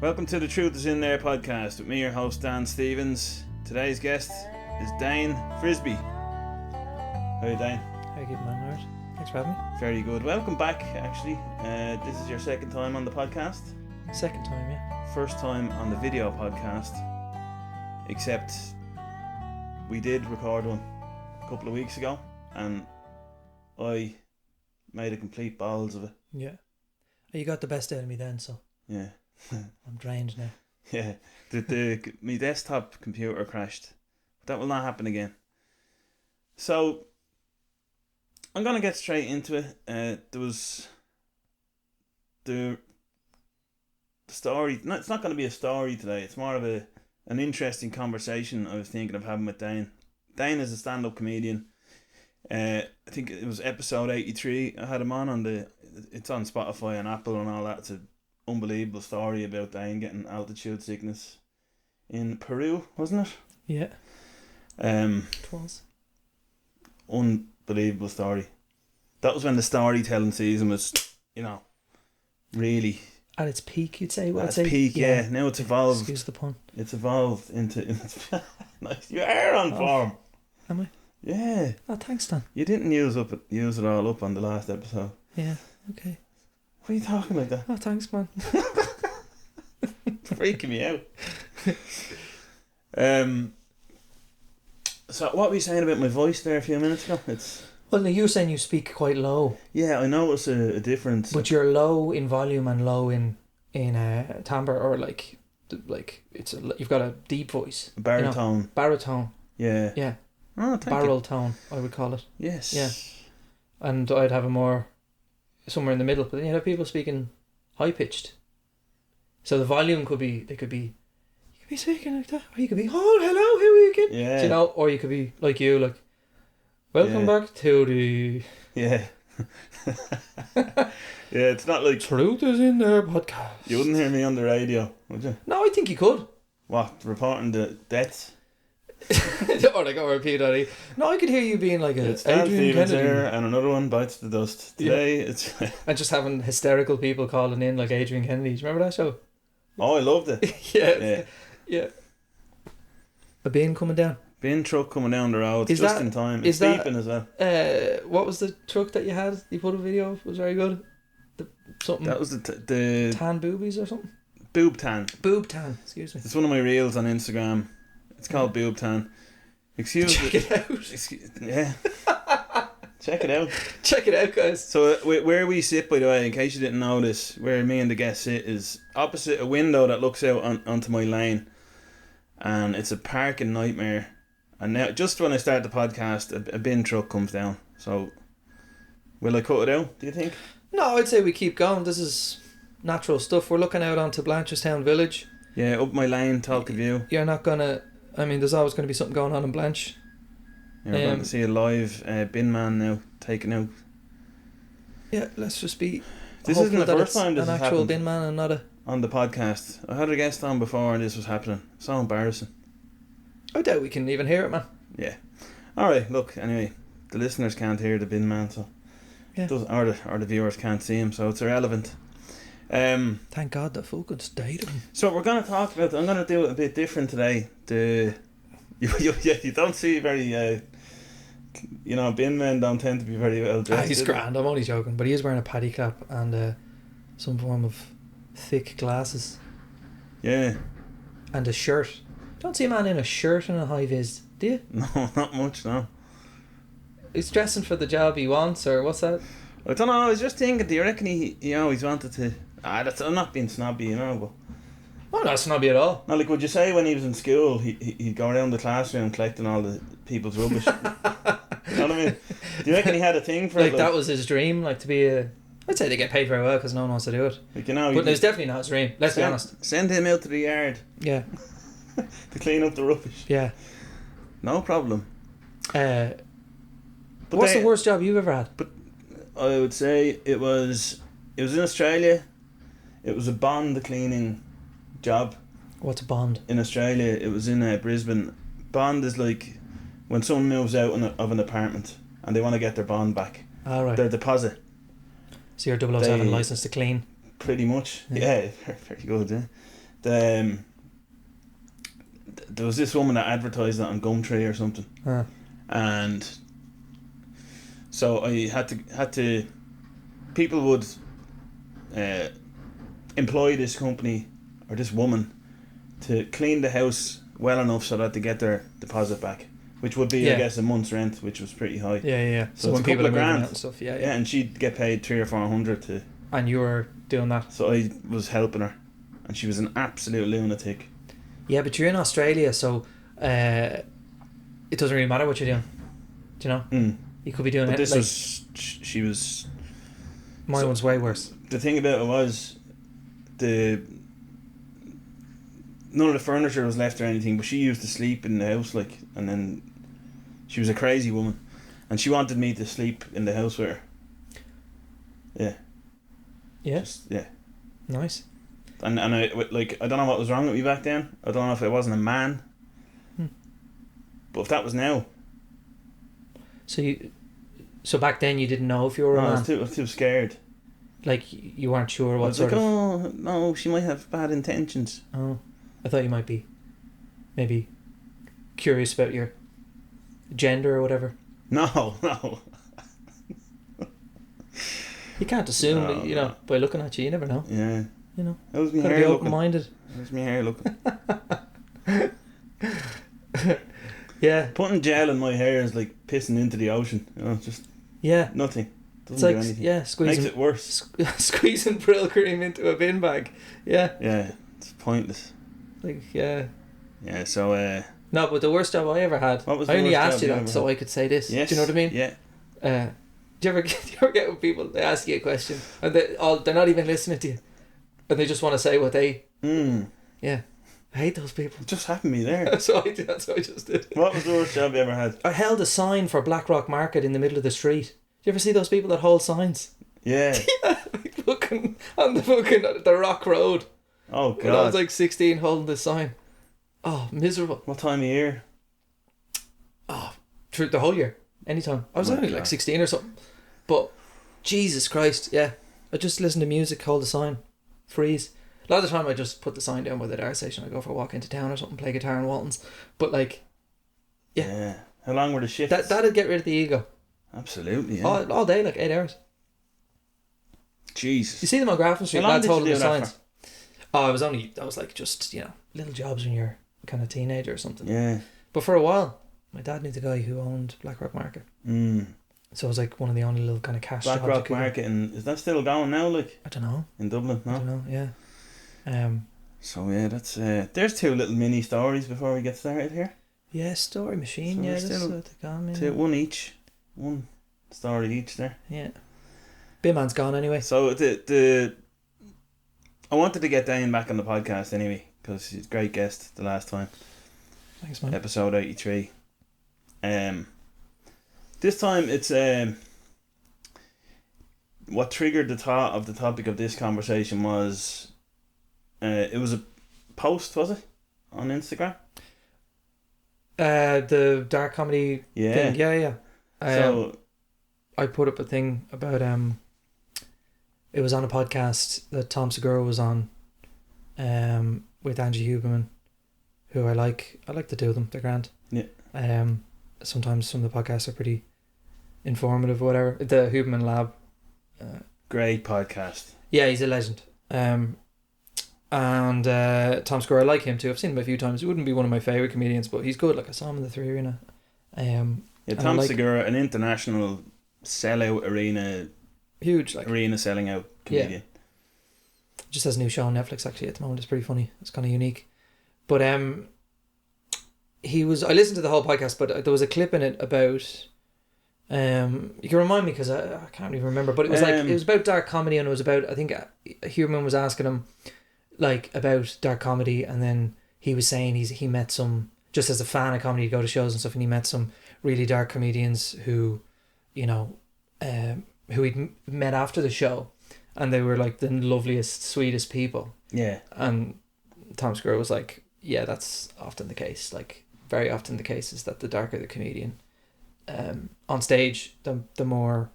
Welcome to the Truth Is In There podcast with me, your host Dan Stevens. Today's guest is Dane Frisby. How are you, Dane? How you keeping, man? Alright. Thanks for having me. Very good. Welcome back, actually. This is your second time on the podcast. Second time, yeah. First time on the video podcast. Except we did record one a couple of weeks ago and I made a complete balls of it. Yeah. You got the best out of me then, so Yeah. I'm drained now. Yeah. My desktop computer crashed. That will not happen again. So I'm gonna get straight into it. There was the story. No, it's not gonna be a story today. It's more of an interesting conversation I was thinking of having with Dane. Dane is a stand-up comedian. I think it was episode 83. I had him on it's on Spotify and Apple and all that. It's an unbelievable story about Dane getting altitude sickness in Peru, wasn't it? Yeah. It was. Unbelievable story. That was when the storytelling season was, really At its peak, you'd say? at its peak, yeah. Now it's evolved. Excuse the pun. It's evolved into... Nice. You are on form. Am I? Yeah. Oh, thanks, Dan. You didn't use it all up on the last episode. Yeah, okay. What are you talking like that? Oh, thanks, man. Freaking me out. So what were you saying about my voice there a few minutes ago? Well, no, you were saying you speak quite low. Yeah, I noticed a difference. But you're low in volume and low in timbre, or like you've got a deep voice. Baritone. Baritone. Yeah. Yeah. Oh, thank Barrel you. tone, I would call it. Yes. Yeah. And I'd have a more somewhere in the middle, but then you have people speaking high pitched. So the volume could be you could be speaking like that, or you could be, oh, hello, how are you again? Yeah. Do you know, or you could be like you, like, welcome back to the Yeah. Yeah, it's not like Truth Is In There podcast. you wouldn't hear me on the radio, would you? No, I think you could. What, reporting the deaths? Or like P.E. No, I could hear you being like It's a Dan Adrian Stevens Kennedy here, and another one bites the dust. Today it's and just having hysterical people calling in like Adrian Kennedy. Do you remember that show? Oh, I loved it. Yeah. A bin coming down. Bin truck coming down the road, Is just that- in time. is It's that- beeping as well. What was the truck that you had? You put a video of? It was very good. Something That was the tan boobies or something. boob tan. Boob tan. Excuse me. It's one of my reels on Instagram. It's called boob tan. Excuse Check me. it out. Yeah. Check it out. Check it out, guys. So where we sit, by the way, in case you didn't notice, where me and the guest sit is opposite a window that looks out onto my lane, and it's a parking nightmare. And now, just when I start the podcast, a bin truck comes down. So, will I cut it out, do you think? No, I'd say we keep going. This is natural stuff. We're looking out onto Blanchardstown Village. Yeah, up my lane, talk of you. You're not gonna. I mean, there's always going to be something going on in Blanche. Yeah, we're going to see a live bin man now taken out. Yeah, let's just be. This isn't the hopeful that first it's time this an has actual happened bin man and not a. on the podcast. I had a guest on before and this was happening. So embarrassing. I doubt we can even hear it, man. Yeah. Alright, look, anyway, the listeners can't hear the bin man, so Yeah. or the viewers can't see him, so it's irrelevant. Thank God the fucking state of him. So we're going to talk about, I'm going to do it a bit different today. You don't see very, bin men don't tend to be very well dressed. He's do they? grand, I'm only joking, but he is wearing a paddy cap and some form of thick glasses Yeah. and a shirt. Don't see a man in a shirt and a high vis, do you? No, not much, no. He's dressing for the job he wants, or what's that? I don't know, I was just thinking, do you reckon he always wanted to... I'm not being snobby, but... Oh, no, it's not at all. No, like, would you say when he was in school, he'd go around the classroom collecting all the people's rubbish? You know what I mean? Do you reckon he had a thing for Like it? that was his dream, like to be a... I'd say they get paid very well because no one wants to do it. Like, But it's definitely not his dream, let's be honest. Send him out to the yard Yeah, to clean up the rubbish. yeah. No problem. What's the worst job you've ever had? I would say it was in Australia. It was a bond cleaning job. What's a bond? In Australia, it was in Brisbane. Bond is like when someone moves out of an apartment and they want to get their bond back. All right. Their deposit. So you're 007 license to clean. Pretty much. Yeah, very good, yeah. there was this woman that advertised it on Gumtree or something, and so I had to people would employ this company or this woman to clean the house well enough so that they get their deposit back, which would be I guess a month's rent, which was pretty high. Yeah. So when it's a couple of grand and stuff, yeah, and she'd get paid 300 or 400 to. And you were doing that. So I was helping her, and she was an absolute lunatic. Yeah, but you're in Australia, so it doesn't really matter what you're doing. Do you know? You could be doing but it. This like, was she was. Mine was way worse. The thing about it was, none of the furniture was left or anything, but she used to sleep in the house, like, and then she was a crazy woman, and she wanted me to sleep in the house with her. Yeah. Yeah. Yeah. Nice. And I don't know what was wrong with me back then. I don't know if I wasn't a man. But if that was now. So back then you didn't know if you were a man. I was too scared. Like you weren't sure what I was sort like, of. oh no, she might have bad intentions. Oh, I thought you might be, maybe, curious about your gender or whatever. No. You can't assume, no. By looking at you, you never know. Yeah. You know. How's my Gotta hair be looking? open-minded. How's my hair looking? Yeah. Putting gel in my hair is like pissing into the ocean. You know, just nothing. Doesn't do anything. Yeah, squeezing. Makes it worse. Squeezing Brill cream into a bin bag. Yeah. Yeah, it's pointless. Like, yeah. Yeah, so No, but the worst job I ever had. What was I the only worst asked job you you that ever so had? I could say this. Yes. Do you know what I mean? Yeah. Do you ever get when people, they ask you a question and they're not even listening to you and they just want to say what they. Yeah. I hate those people. It just happened to me there. That's what I just did. What was the worst job you ever had? I held a sign for Blackrock Market in the middle of the street. Do you ever see those people that hold signs? Yeah. Like fucking on the Rock Road. Oh god. When I was like 16 holding this sign. Oh, miserable. What time of year? Oh, through the whole year. Anytime. I was only like 16 or something. But Jesus Christ, yeah. I just listen to music, hold the sign, freeze. A lot of the time I just put the sign down by the dart station. I go for a walk into town or something, play guitar in Waltons. But like, yeah. How long were the shifts? That'd get rid of the ego. Absolutely, yeah. All day, like 8 hours. Jesus. You see them on Grafton Street, How long lads did you holding do the that signs. Oh, I was like just, little jobs when you're kind of teenager or something. Yeah. But for a while, my dad knew the guy who owned Blackrock Market. So it was like one of the only little kind of cash jobs. Blackrock Market, and is that still going now? Like, I don't know. in Dublin, no? I don't know. Yeah. So yeah, that's there's two little mini stories before we get started here. Yeah, story machine. So yeah, there's that's still what they call me. Two, one story each there. Yeah. Binman's gone anyway. So I wanted to get Dane back on the podcast anyway because he's a great guest the last time. Thanks, man. Episode 83. This time it's what triggered the thought of the topic of this conversation was it was a post, was it, on Instagram? The dark comedy thing. Yeah. So I put up a thing about it was on a podcast that Tom Segura was on with Angie Huberman, who I like the two of them. They're grand. Yeah. Sometimes some of the podcasts are pretty informative or whatever. The Huberman Lab. Great podcast. Yeah, he's a legend. And Tom Segura, I like him too. I've seen him a few times. He wouldn't be one of my favourite comedians, but he's good. Like, I saw him in the 3 Arena. Tom Segura, an international sellout arena. Huge, like, arena selling out comedian. Yeah. Just has a new show on Netflix actually at the moment. It's pretty funny. It's kind of unique. But I listened to the whole podcast, but there was a clip in it about you can remind me because I can't even remember, but it was it was about dark comedy, and it was about, I think Huberman was asking him like about dark comedy, and then he was saying he met some, just as a fan of comedy, he'd go to shows and stuff, and he met some really dark comedians who who he'd met after the show, and they were like the loveliest, sweetest people. Yeah. And Tom Segura was like, yeah, that's often the case. Like, very often the case is that the darker the comedian on stage, the more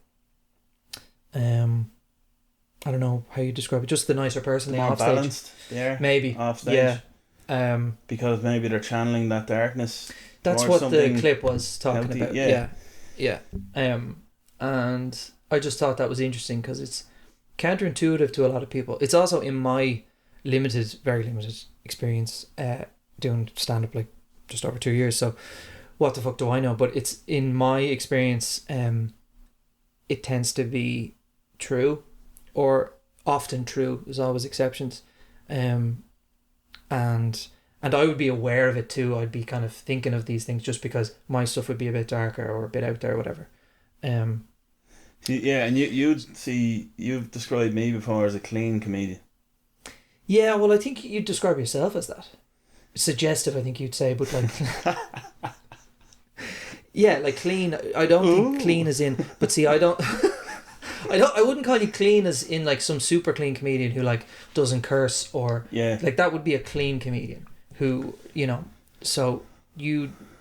I don't know how you describe it, just the nicer person they more off stage. balanced there. Maybe. Off stage. Yeah. Because maybe they're channeling that darkness. That's or what something the clip was talking healthy. about. Yeah. Yeah. And I just thought that was interesting because it's counterintuitive to a lot of people. It's also in my very limited experience doing stand-up, like just over 2 years, so what the fuck do I know? But it's in my experience, it tends to be true, or often true. There's always exceptions, and I would be aware of it too. I'd be kind of thinking of these things just because my stuff would be a bit darker or a bit out there or whatever. Yeah, and you've described me before as a clean comedian. Yeah, well, I think you'd describe yourself as that. Suggestive, I think you'd say, but like... yeah, like clean. I don't think clean as in... But see, I wouldn't call you clean as in like some super clean comedian who like doesn't curse or... Yeah. Like that would be a clean comedian who, you know... So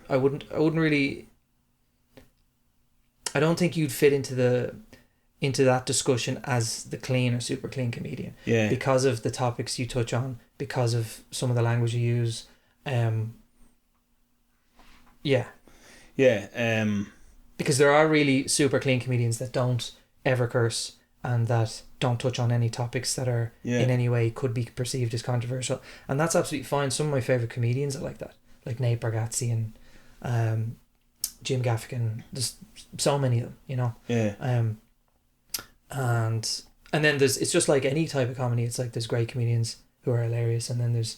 I wouldn't really... I don't think you'd fit into that discussion as the clean or super clean comedian. Yeah. Because of the topics you touch on, because of some of the language you use. Yeah. Yeah. Because there are really super clean comedians that don't ever curse and that don't touch on any topics that are in any way could be perceived as controversial. And that's absolutely fine. Some of my favourite comedians are like that. Like Nate Bargatze and Jim Gaffigan. There's so many of them, you know. Yeah. And then it's just like any type of comedy. It's like there's great comedians who are hilarious, and then there's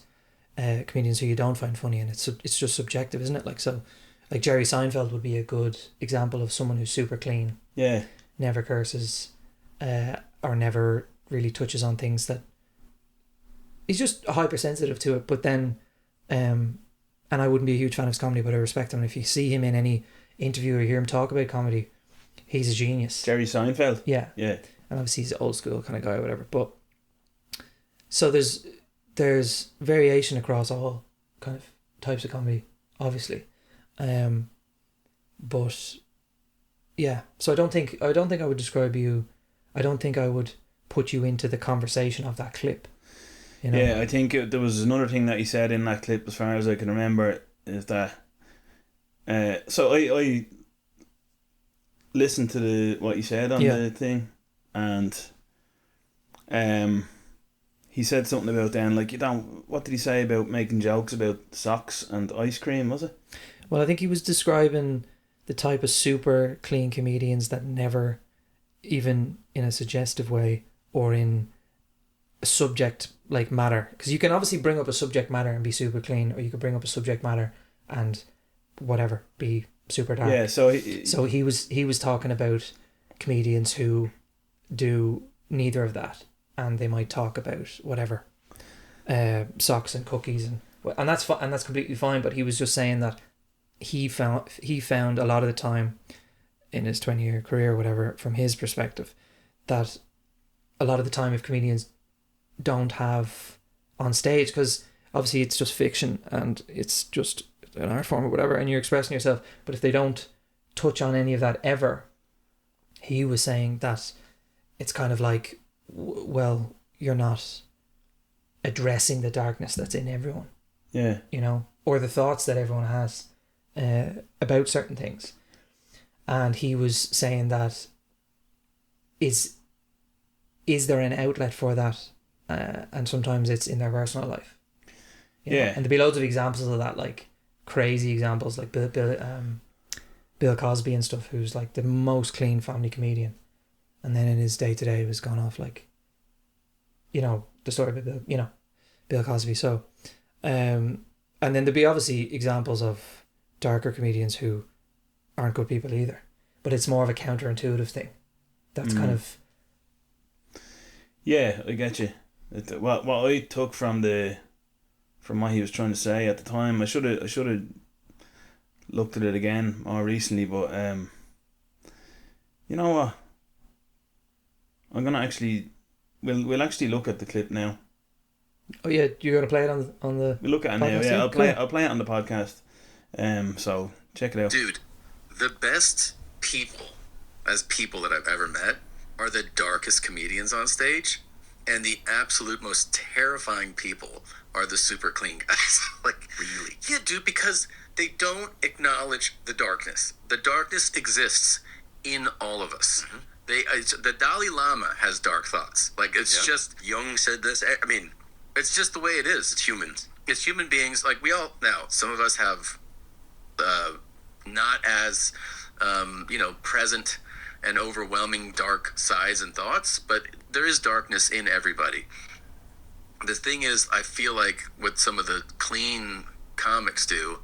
comedians who you don't find funny, and it's just subjective, isn't it? Like, so like Jerry Seinfeld would be a good example of someone who's super clean, never curses, or never really touches on things that he's just hypersensitive to it. But then and I wouldn't be a huge fan of his comedy, but I respect him. And if you see him in any interview or hear him talk about comedy, he's a genius. Jerry Seinfeld. Yeah. And obviously he's an old school kind of guy or whatever. But so there's variation across all kind of types of comedy, obviously. But yeah, so I don't think I would describe you. I don't think I would put you into the conversation of that clip. You know? Yeah, I think there was another thing that he said in that clip, as far as I can remember, is that. So I listened to what he said on the thing, and he said something about then, like, you don't. What did he say about making jokes about socks and ice cream? Was it? Well, I think he was describing the type of super clean comedians that never, even in a suggestive way or in a subject like matter, because you can obviously bring up a subject matter and be super clean, or you could bring up a subject matter and whatever be super dark. Yeah, so he was talking about comedians who do neither of that, and they might talk about whatever, socks and cookies and that's and that's completely fine. But he was just saying that he found a lot of the time in his 20-year career, whatever, from his perspective, that a lot of the time if comedians don't have on stage, because obviously it's just fiction and it's just an art form or whatever, and you're expressing yourself, but if they don't touch on any of that ever, he was saying that it's kind of like, well, you're not addressing the darkness that's in everyone, you know, or the thoughts that everyone has about certain things. And he was saying that is there an outlet for that, and sometimes it's in their personal life, you know? And there'd be loads of examples of that, like crazy examples, like Bill Cosby and stuff, who's like the most clean family comedian, and then in his day-to-day was gone off, like, you know, the story about Bill Cosby. So and then there'd be obviously examples of darker comedians who aren't good people either, but it's more of a counterintuitive thing that's kind of... Yeah, I get you. What I took from what he was trying to say at the time, I should have looked at it again more recently, but you know what, I'm gonna actually we'll actually look at the clip now. Oh yeah, you're gonna play it on the we'll look at it now. Yeah, I'll play it on the podcast. So check it out. Dude, the best people that I've ever met are the darkest comedians on stage, and the absolute most terrifying people are the super clean guys. Like, really? Yeah, dude, because they don't acknowledge the darkness. The darkness exists in all of us. Mm-hmm. The Dalai Lama has dark thoughts. Like, it's just... Jung said this. I mean... It's just the way it is. It's humans. It's human beings. Like, we all... Now, some of us have not as, present and overwhelming dark sides and thoughts, but there is darkness in everybody. The thing is, I feel like what some of the clean comics do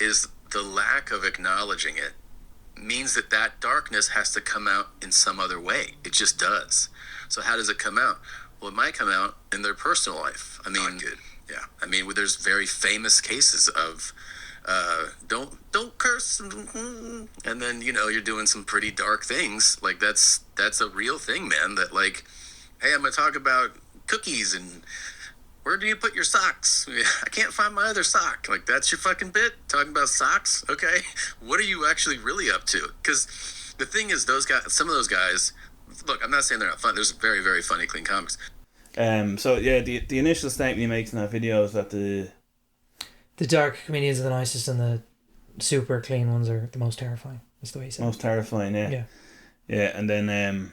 is the lack of acknowledging it means that darkness has to come out in some other way. It just does. So how does it come out? Well, it might come out in their personal life. I mean, not good. Yeah. I mean, there's very famous cases of don't curse, and then you're doing some pretty dark things. Like that's a real thing, man. That like, hey, I'm gonna talk about cookies and where do you put your socks? I can't find my other sock. Like, that's your fucking bit? Talking about socks? Okay. What are you actually really up to? Because the thing is, those guys, some of those guys, look, I'm not saying they're not fun. There's very, very funny clean comics. So yeah, the initial statement he makes in that video is that the dark comedians are the nicest and the super clean ones are the most terrifying. That's the way he said. Most terrifying, yeah. Yeah, and then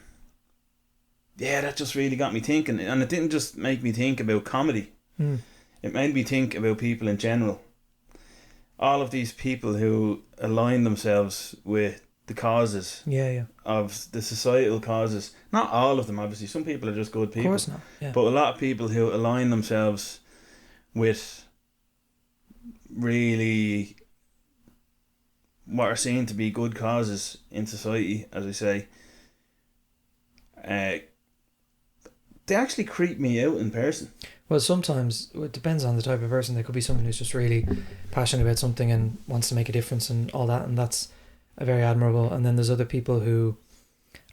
that just really got me thinking, and it didn't just make me think about comedy. It made me think about people in general. All of these people who align themselves with the causes of the societal causes. Not all of them, obviously. Some people are just good people. Of course not. Yeah. But a lot of people who align themselves with really what are seen to be good causes in society, as I say, they actually creep me out in person. Well, sometimes it depends on the type of person. There could be someone who's just really passionate about something and wants to make a difference and all that, and that's very admirable. And then there's other people who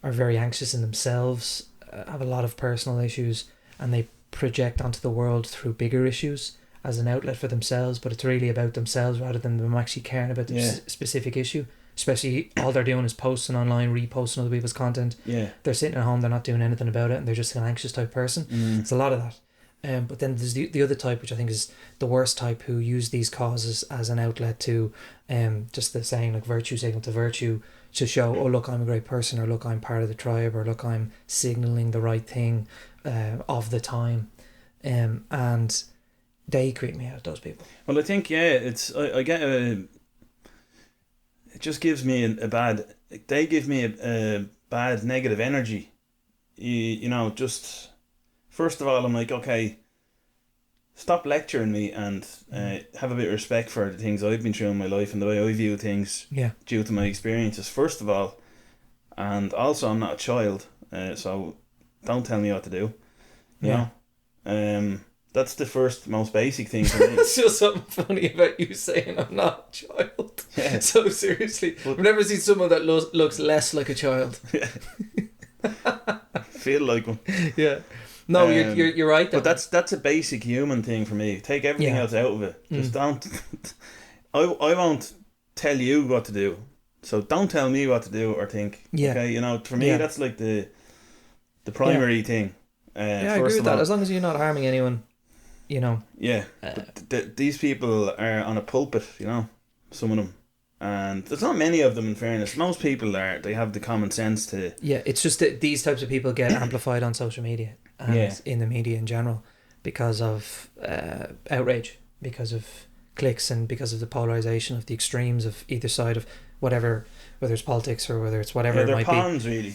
are very anxious in themselves, have a lot of personal issues, and they project onto the world through bigger issues as an outlet for themselves, but it's really about themselves rather than them actually caring about the specific issue. Especially all they're doing is posting online, reposting other people's content. Yeah. They're sitting at home, they're not doing anything about it, and they're just an anxious type person. It's a lot of that. But then there's the other type, which I think is the worst type, who use these causes as an outlet to just the saying, like, virtue signal to virtue, to show, oh, look, I'm a great person, or look, I'm part of the tribe, or look, I'm signaling the right thing of the time. And they creep me out, those people. Well, I think, I get it just gives me a bad, they give me a bad negative energy. Just, first of all, I'm like, okay, stop lecturing me and have a bit of respect for the things I've been through in my life and the way I view things due to my experiences, first of all. And also, I'm not a child, so don't tell me what to do. You know? That's the first, most basic thing for me. It's just something funny about you saying I'm not a child. Yeah. So seriously, I've never seen someone that looks less like a child. Feel like one. Yeah. No, you're right though. But that's a basic human thing for me. Take everything else out of it. Just don't. I won't tell you what to do. So don't tell me what to do or think. Yeah. Okay, for me that's like the primary thing. I agree with that. As long as you're not harming anyone. Yeah, but these people are on a pulpit, some of them, and there's not many of them, in fairness. Most people they have the common sense to... Yeah, it's just that these types of people get amplified on social media and in the media in general because of outrage, because of clicks, and because of the polarisation of the extremes of either side of whatever, whether it's politics or whether it's whatever it might be. They're pawns, really.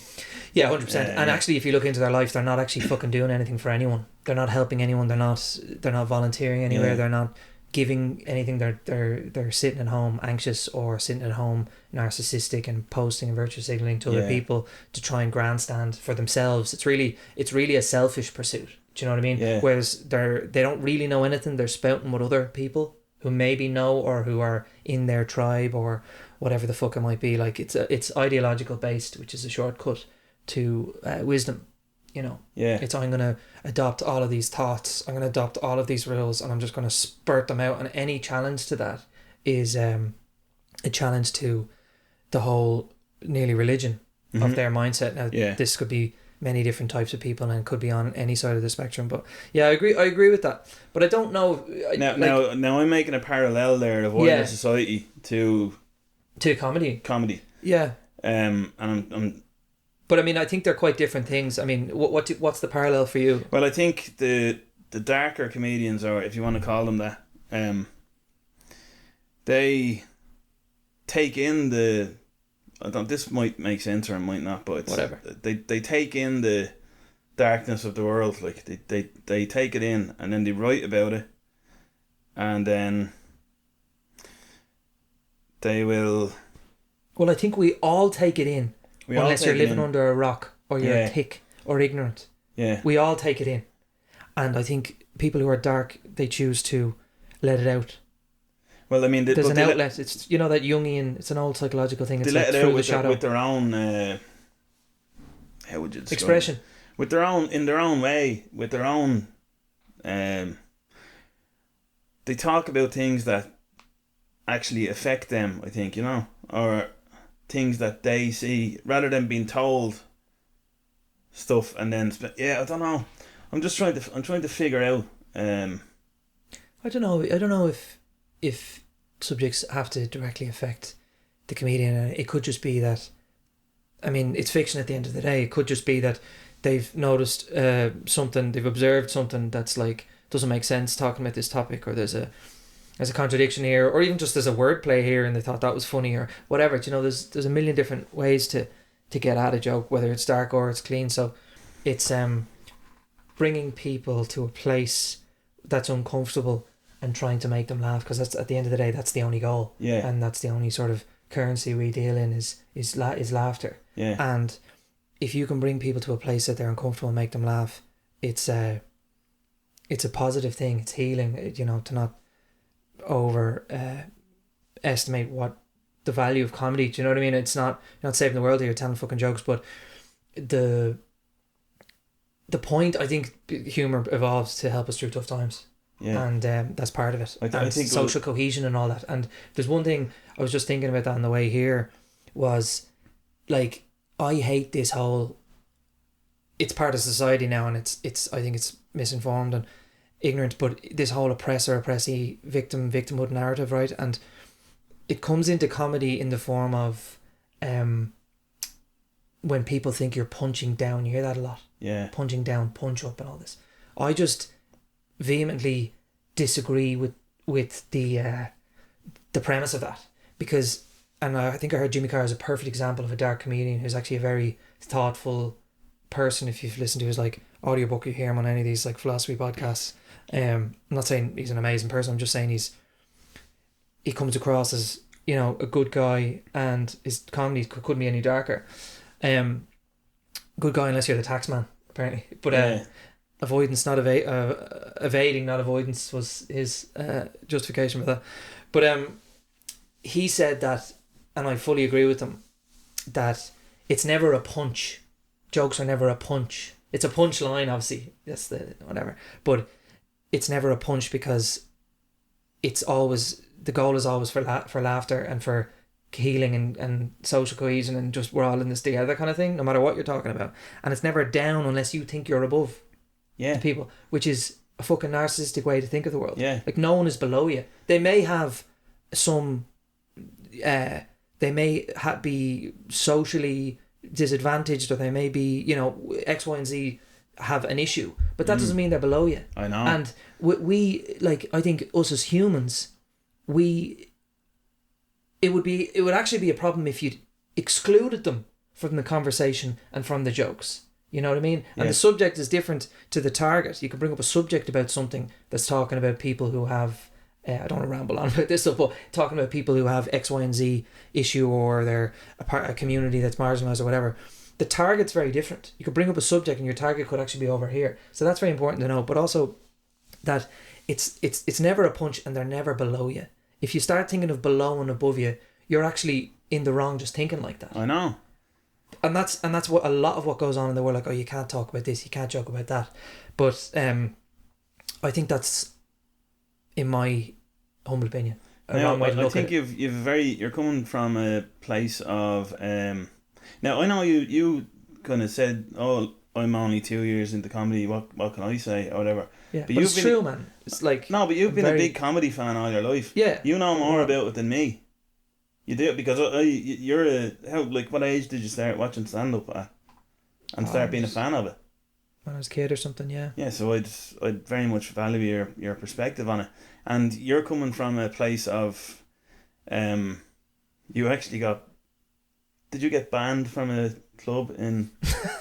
Yeah, 100%. And actually, if you look into their life, they're not actually fucking doing anything for anyone. They're not helping anyone. They're not volunteering anywhere. Yeah. They're not giving anything. They're sitting at home anxious, or sitting at home narcissistic and posting and virtue signaling to other people to try and grandstand for themselves. It's really a selfish pursuit. Do you know what I mean? Yeah. Whereas they don't really know anything. They're spouting what other people who maybe know or who are in their tribe or whatever the fuck it might be. Like it's ideological based, which is a shortcut to wisdom. It's I'm going to adopt all of these thoughts, I'm going to adopt all of these rules, and I'm just going to spurt them out. And any challenge to that is a challenge to the whole nearly religion of their mindset. Now this could be many different types of people and could be on any side of the spectrum. But yeah, I agree with that. But I don't know. Now I'm making a parallel there of wider society to comedy. Yeah. And I'm But I mean, I think they're quite different things. I mean, what's the parallel for you? Well, I think the darker comedians, or if you want to call them that, they take in the. This might make sense or it might not, but whatever. They take in the darkness of the world, like they take it in and then they write about it, and then they will. Well, I think we all take it in, unless you're living under a rock or you're thick or ignorant. Yeah, we all take it in, and I think people who are dark, they choose to let it out. Well, I mean, there's an outlet. It's that Jungian. It's an old psychological thing. It's they let it out with their own. How would you describe expression? With their own, in their own way, with their own. They talk about things that actually affect them. I think or things that they see, rather than being told stuff and then I don't know. I'm trying to figure out. I don't know if subjects have to directly affect the comedian. It could just be that, I mean, it's fiction at the end of the day. It could just be that they've noticed something, they've observed something that's like doesn't make sense talking about this topic, or there's a contradiction here, or even just there's a wordplay here and they thought that was funny or whatever. There's a million different ways to get at a joke, whether it's dark or it's clean. So it's bringing people to a place that's uncomfortable and trying to make them laugh, because that's, at the end of the day, that's the only goal. Yeah. And that's the only sort of currency we deal in is laughter. Yeah. And if you can bring people to a place that they're uncomfortable and make them laugh, it's a positive thing. It's healing, to not estimate what the value of comedy. Do you know what I mean? It's not, you're not saving the world here, you're telling fucking jokes, but the point, I think humor evolves to help us through tough times. Yeah. And that's part of it. I think social cohesion and all that. And there's one thing I was just thinking about that on the way here was, like, I hate this whole, it's part of society now, and it's I think it's misinformed and ignorant, but this whole oppressor oppressee victimhood narrative, right? And it comes into comedy in the form of when people think you're punching down. You hear that a lot. Yeah. Punching down, punch up and all this. I just vehemently disagree with the premise of that, because, and I think I heard Jimmy Carr as a perfect example of a dark comedian who's actually a very thoughtful person. If you've listened to his like audiobook, you hear him on any of these like philosophy podcasts. I'm not saying he's an amazing person, I'm just saying he comes across as, a good guy, and his comedy couldn't be any darker. Good guy unless you're the tax man, apparently. But avoidance, not evading, not avoidance, was his justification for that. But he said that, and I fully agree with him, that it's never a punch. Jokes are never a punch. It's a punchline, obviously. That's the whatever. But it's never a punch, because it's always, the goal is always for laughter and for healing and social cohesion, and just we're all in this together kind of thing, no matter what you're talking about. And it's never down unless you think you're above. Yeah. To people, which is a fucking narcissistic way to think of the world. Yeah. Like, no one is below you. They may have some, they may be socially disadvantaged, or they may be, X, Y, and Z have an issue, but that doesn't mean they're below you. I know. And we like, I think us as humans, it would actually be a problem if you excluded them from the conversation and from the jokes. You know what I mean? And the subject is different to the target. You can bring up a subject about something that's talking about people who have, I don't want to ramble on about this stuff, but talking about people who have X, Y, and Z issue, or they're a community that's marginalised or whatever. The target's very different. You could bring up a subject and your target could actually be over here. So that's very important to know. But also that it's never a punch, and they're never below you. If you start thinking of below and above you, you're actually in the wrong just thinking like that. I know. And that's what a lot of what goes on in the world, like, oh, you can't talk about this, you can't joke about that. But I think that's, in my humble opinion, a wrong way to look at it. I think you're coming from a place of now I know you kind of said, oh, I'm only 2 years into comedy. What can I say or whatever? Yeah, but it's true, man. It's like no, but you've been a big comedy fan all your life. Yeah, you know more about it than me. You do, because what age did you start watching stand up at, and start being a fan of it? When I was a kid or something, yeah. Yeah, so I'd very much value your perspective on it, and you're coming from a place of, you actually got. Did you get banned from a club in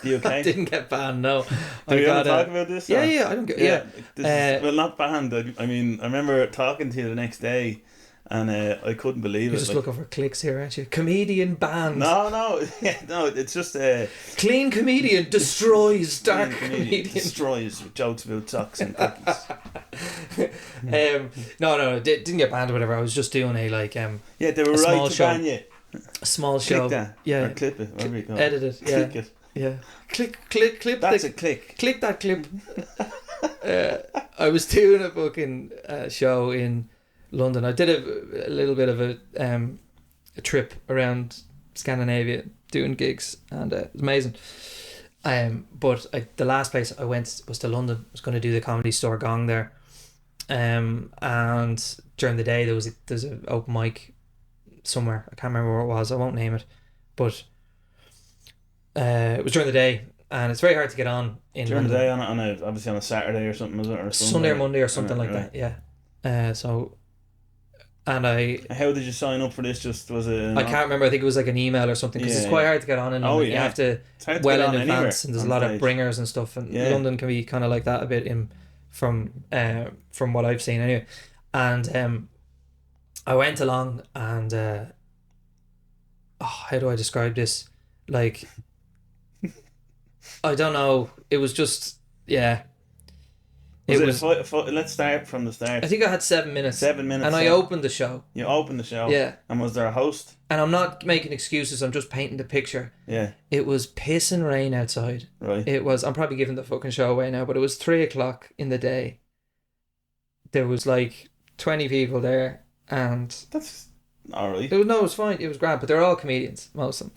the UK? I didn't get banned, no. Do you want to talk about this? Yeah, I don't get. Well, not banned. I mean, I remember talking to you the next day, and I couldn't believe it. You're just looking for clicks here, aren't you? Comedian banned. No, it's just clean comedian destroys dark comedian. Destroys jokes about socks and cookies. No, didn't get banned or whatever. I was just doing a yeah, they were right to ban you. A small show. Click that. Yeah. Or clip it. Whatever you call it. Edit it. Yeah. Click it. Yeah. Click. That's a click. Click that clip. I was doing a fucking show in London. I did a little bit of a trip around Scandinavia doing gigs, and it was amazing. But the last place I went was to London. I was going to do the Comedy Store Gong there. And during the day there's an open mic somewhere. I can't remember where it was. I won't name it, but it was during the day, and it's very hard to get on in during London. the day obviously on a Saturday or something, was it, or Sunday or Monday or something like that. Yeah. How did you sign up for this? Just was it? I can't remember. I think it was like an email or something, because it's quite hard to get on in London. You have to well in advance, and there's a lot of bringers and stuff. And London can be kind of like that a bit from what I've seen anyway. And I went along, and how do I describe this? Like, I don't know. It was just let's start from the start. I think I had 7 minutes. 7 minutes. And I opened the show. You opened the show? Yeah. And was there a host? And I'm not making excuses, I'm just painting the picture. Yeah. It was piss and rain outside. Right. It was, I'm probably giving the fucking show away now, but it was 3:00 in the day. There was like 20 people there, and... That's alright. It was fine. It was grand, but they're all comedians, most of them.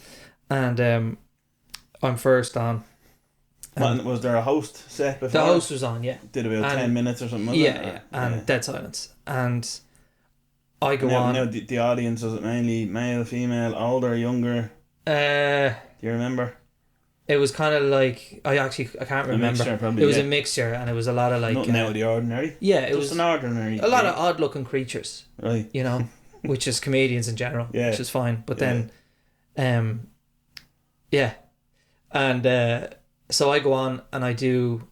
And I'm first on. Was there a host set before? The host was on, yeah. Did about 10 minutes or something, was it? Yeah, and dead silence. And I go on. Now, the audience, was it mainly male, female, older, younger? Do you remember? It was kind of like, I can't remember. Mixture, probably, it was a mixture, and it was a lot of like... Nothing out of the ordinary? Yeah, it just was... an ordinary... A lot of odd-looking creatures. Right. You know, which is comedians in general, which is fine. But then, And... so I go on and I do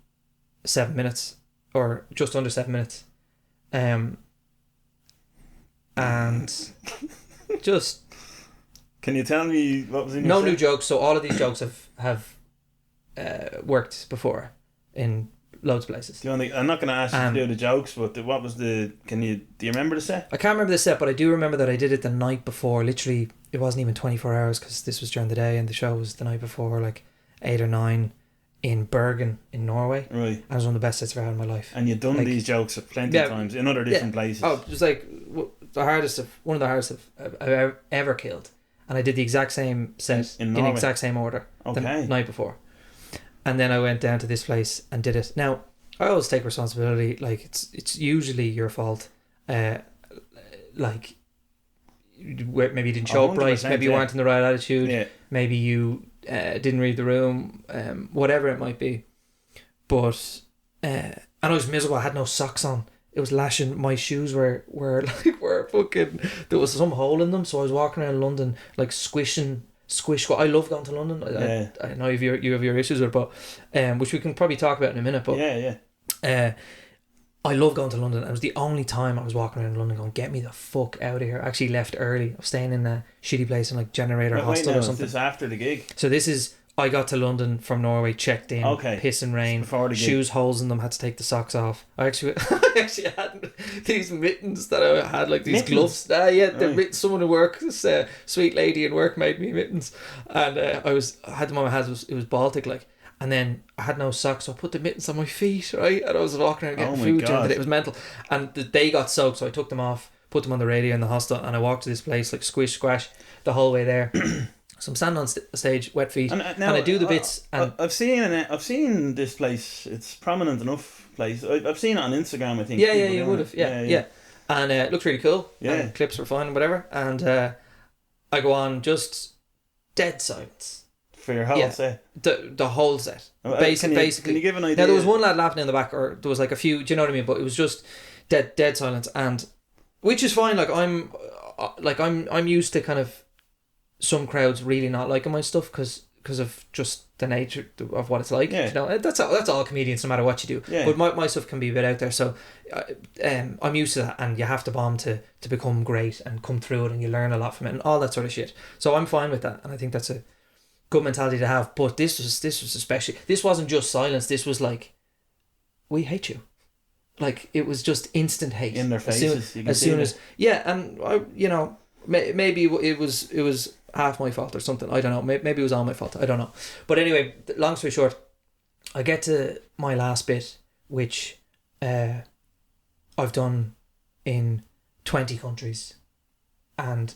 7 minutes, or just under 7 minutes, and just... Can you tell me what was in your set? new jokes. So all of these jokes have worked before in loads of places. I'm not going to ask you to do the jokes, but what was the... Do you remember the set? I can't remember the set, but I do remember that I did it the night before. Literally, it wasn't even 24 hours, because this was during the day, and the show was the night before, like 8 or 9. In Bergen in Norway. Right. And it was one of the best sets I've ever had in my life. And you've done these jokes plenty of times in other different places. Oh, it was like one of the hardest I've ever killed. And I did the exact same set in the exact same order the night before. And then I went down to this place and did it. Now, I always take responsibility. Like, it's usually your fault. Like, maybe you didn't show up right. Maybe you weren't in the right attitude. Yeah. Maybe you... didn't read the room, whatever it might be, but and I was miserable. I had no socks on. It was lashing. My shoes were fucking. There was some hole in them, so I was walking around London like squish. I love going to London. I know you have your issues with it, but which we can probably talk about in a minute. But I love going to London. It was the only time I was walking around London going, get me the fuck out of here. I actually left early. I was staying in a shitty place in like Generator Hostel or something. Is this after the gig? So this is, I got to London from Norway, checked in, piss and rain, shoes, holes in them, had to take the socks off. I actually had these mittens that I had, like these gloves. Someone at work, this sweet lady in work made me mittens. And I had them on my hands, it was Baltic like. And then I had no socks, so I put the mittens on my feet, right? And I was walking around getting food during the day. It was mental. And they got soaked, so I took them off, put them on the radio in the hostel, and I walked to this place, like squish, squash, the whole way there. So I'm standing on stage, wet feet, And and I do the bits. And I've seen this place. It's prominent enough place. I've seen it on Instagram. I think. yeah, people you doing would it. have, yeah. And it looked really cool. Yeah. And clips were fine and whatever. And I go on just dead silence. For your whole Yeah. set. The whole set. Basically. Basically. Can you give an idea? Now there was one lad laughing in the back, or there was like a few. Do you know what I mean? But it was just dead silence, and which is fine. Like I'm used to kind of some crowds really not liking my stuff because of just the nature of what it's like. Yeah. You know, that's all comedians, no matter what you do. Yeah. But my stuff can be a bit out there, so I'm used to that, and you have to bomb to become great and come through it, and you learn a lot from it and all that sort of shit. So I'm fine with that, and I think that's a good mentality to have. But this was especially, this wasn't just silence. This was like, we hate you. Like, it was just instant hate In their faces. as soon as and I, you know, maybe it was half my fault or something. I don't know. Maybe it was all my fault. I don't know. But anyway, long story short, I get to my last bit, which I've done in 20 countries, and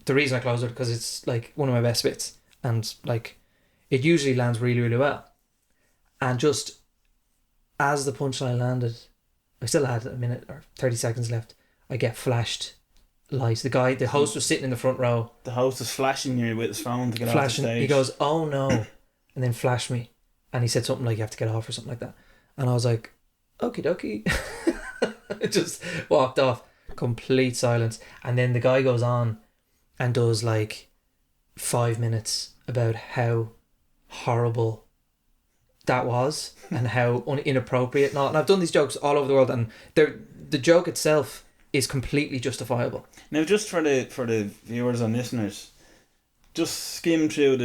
the reason I closed it because it's like one of my best bits, and like it usually lands really, really well. And just as the punchline landed, I still had a minute or 30 seconds left, I get flashed lights. The host was sitting in the front row. The host is flashing you with his phone to get off the stage. He goes, "Oh no," and then flashed me, and he said something like, "You have to get off" or something like that. And I was like, "Okie dokie." Just walked off. Complete silence. And then the guy goes on and does like 5 minutes about how horrible that was and how inappropriate and all. And I've done these jokes all over the world, and the joke itself is completely justifiable. Now, just for the viewers and listeners, just skim through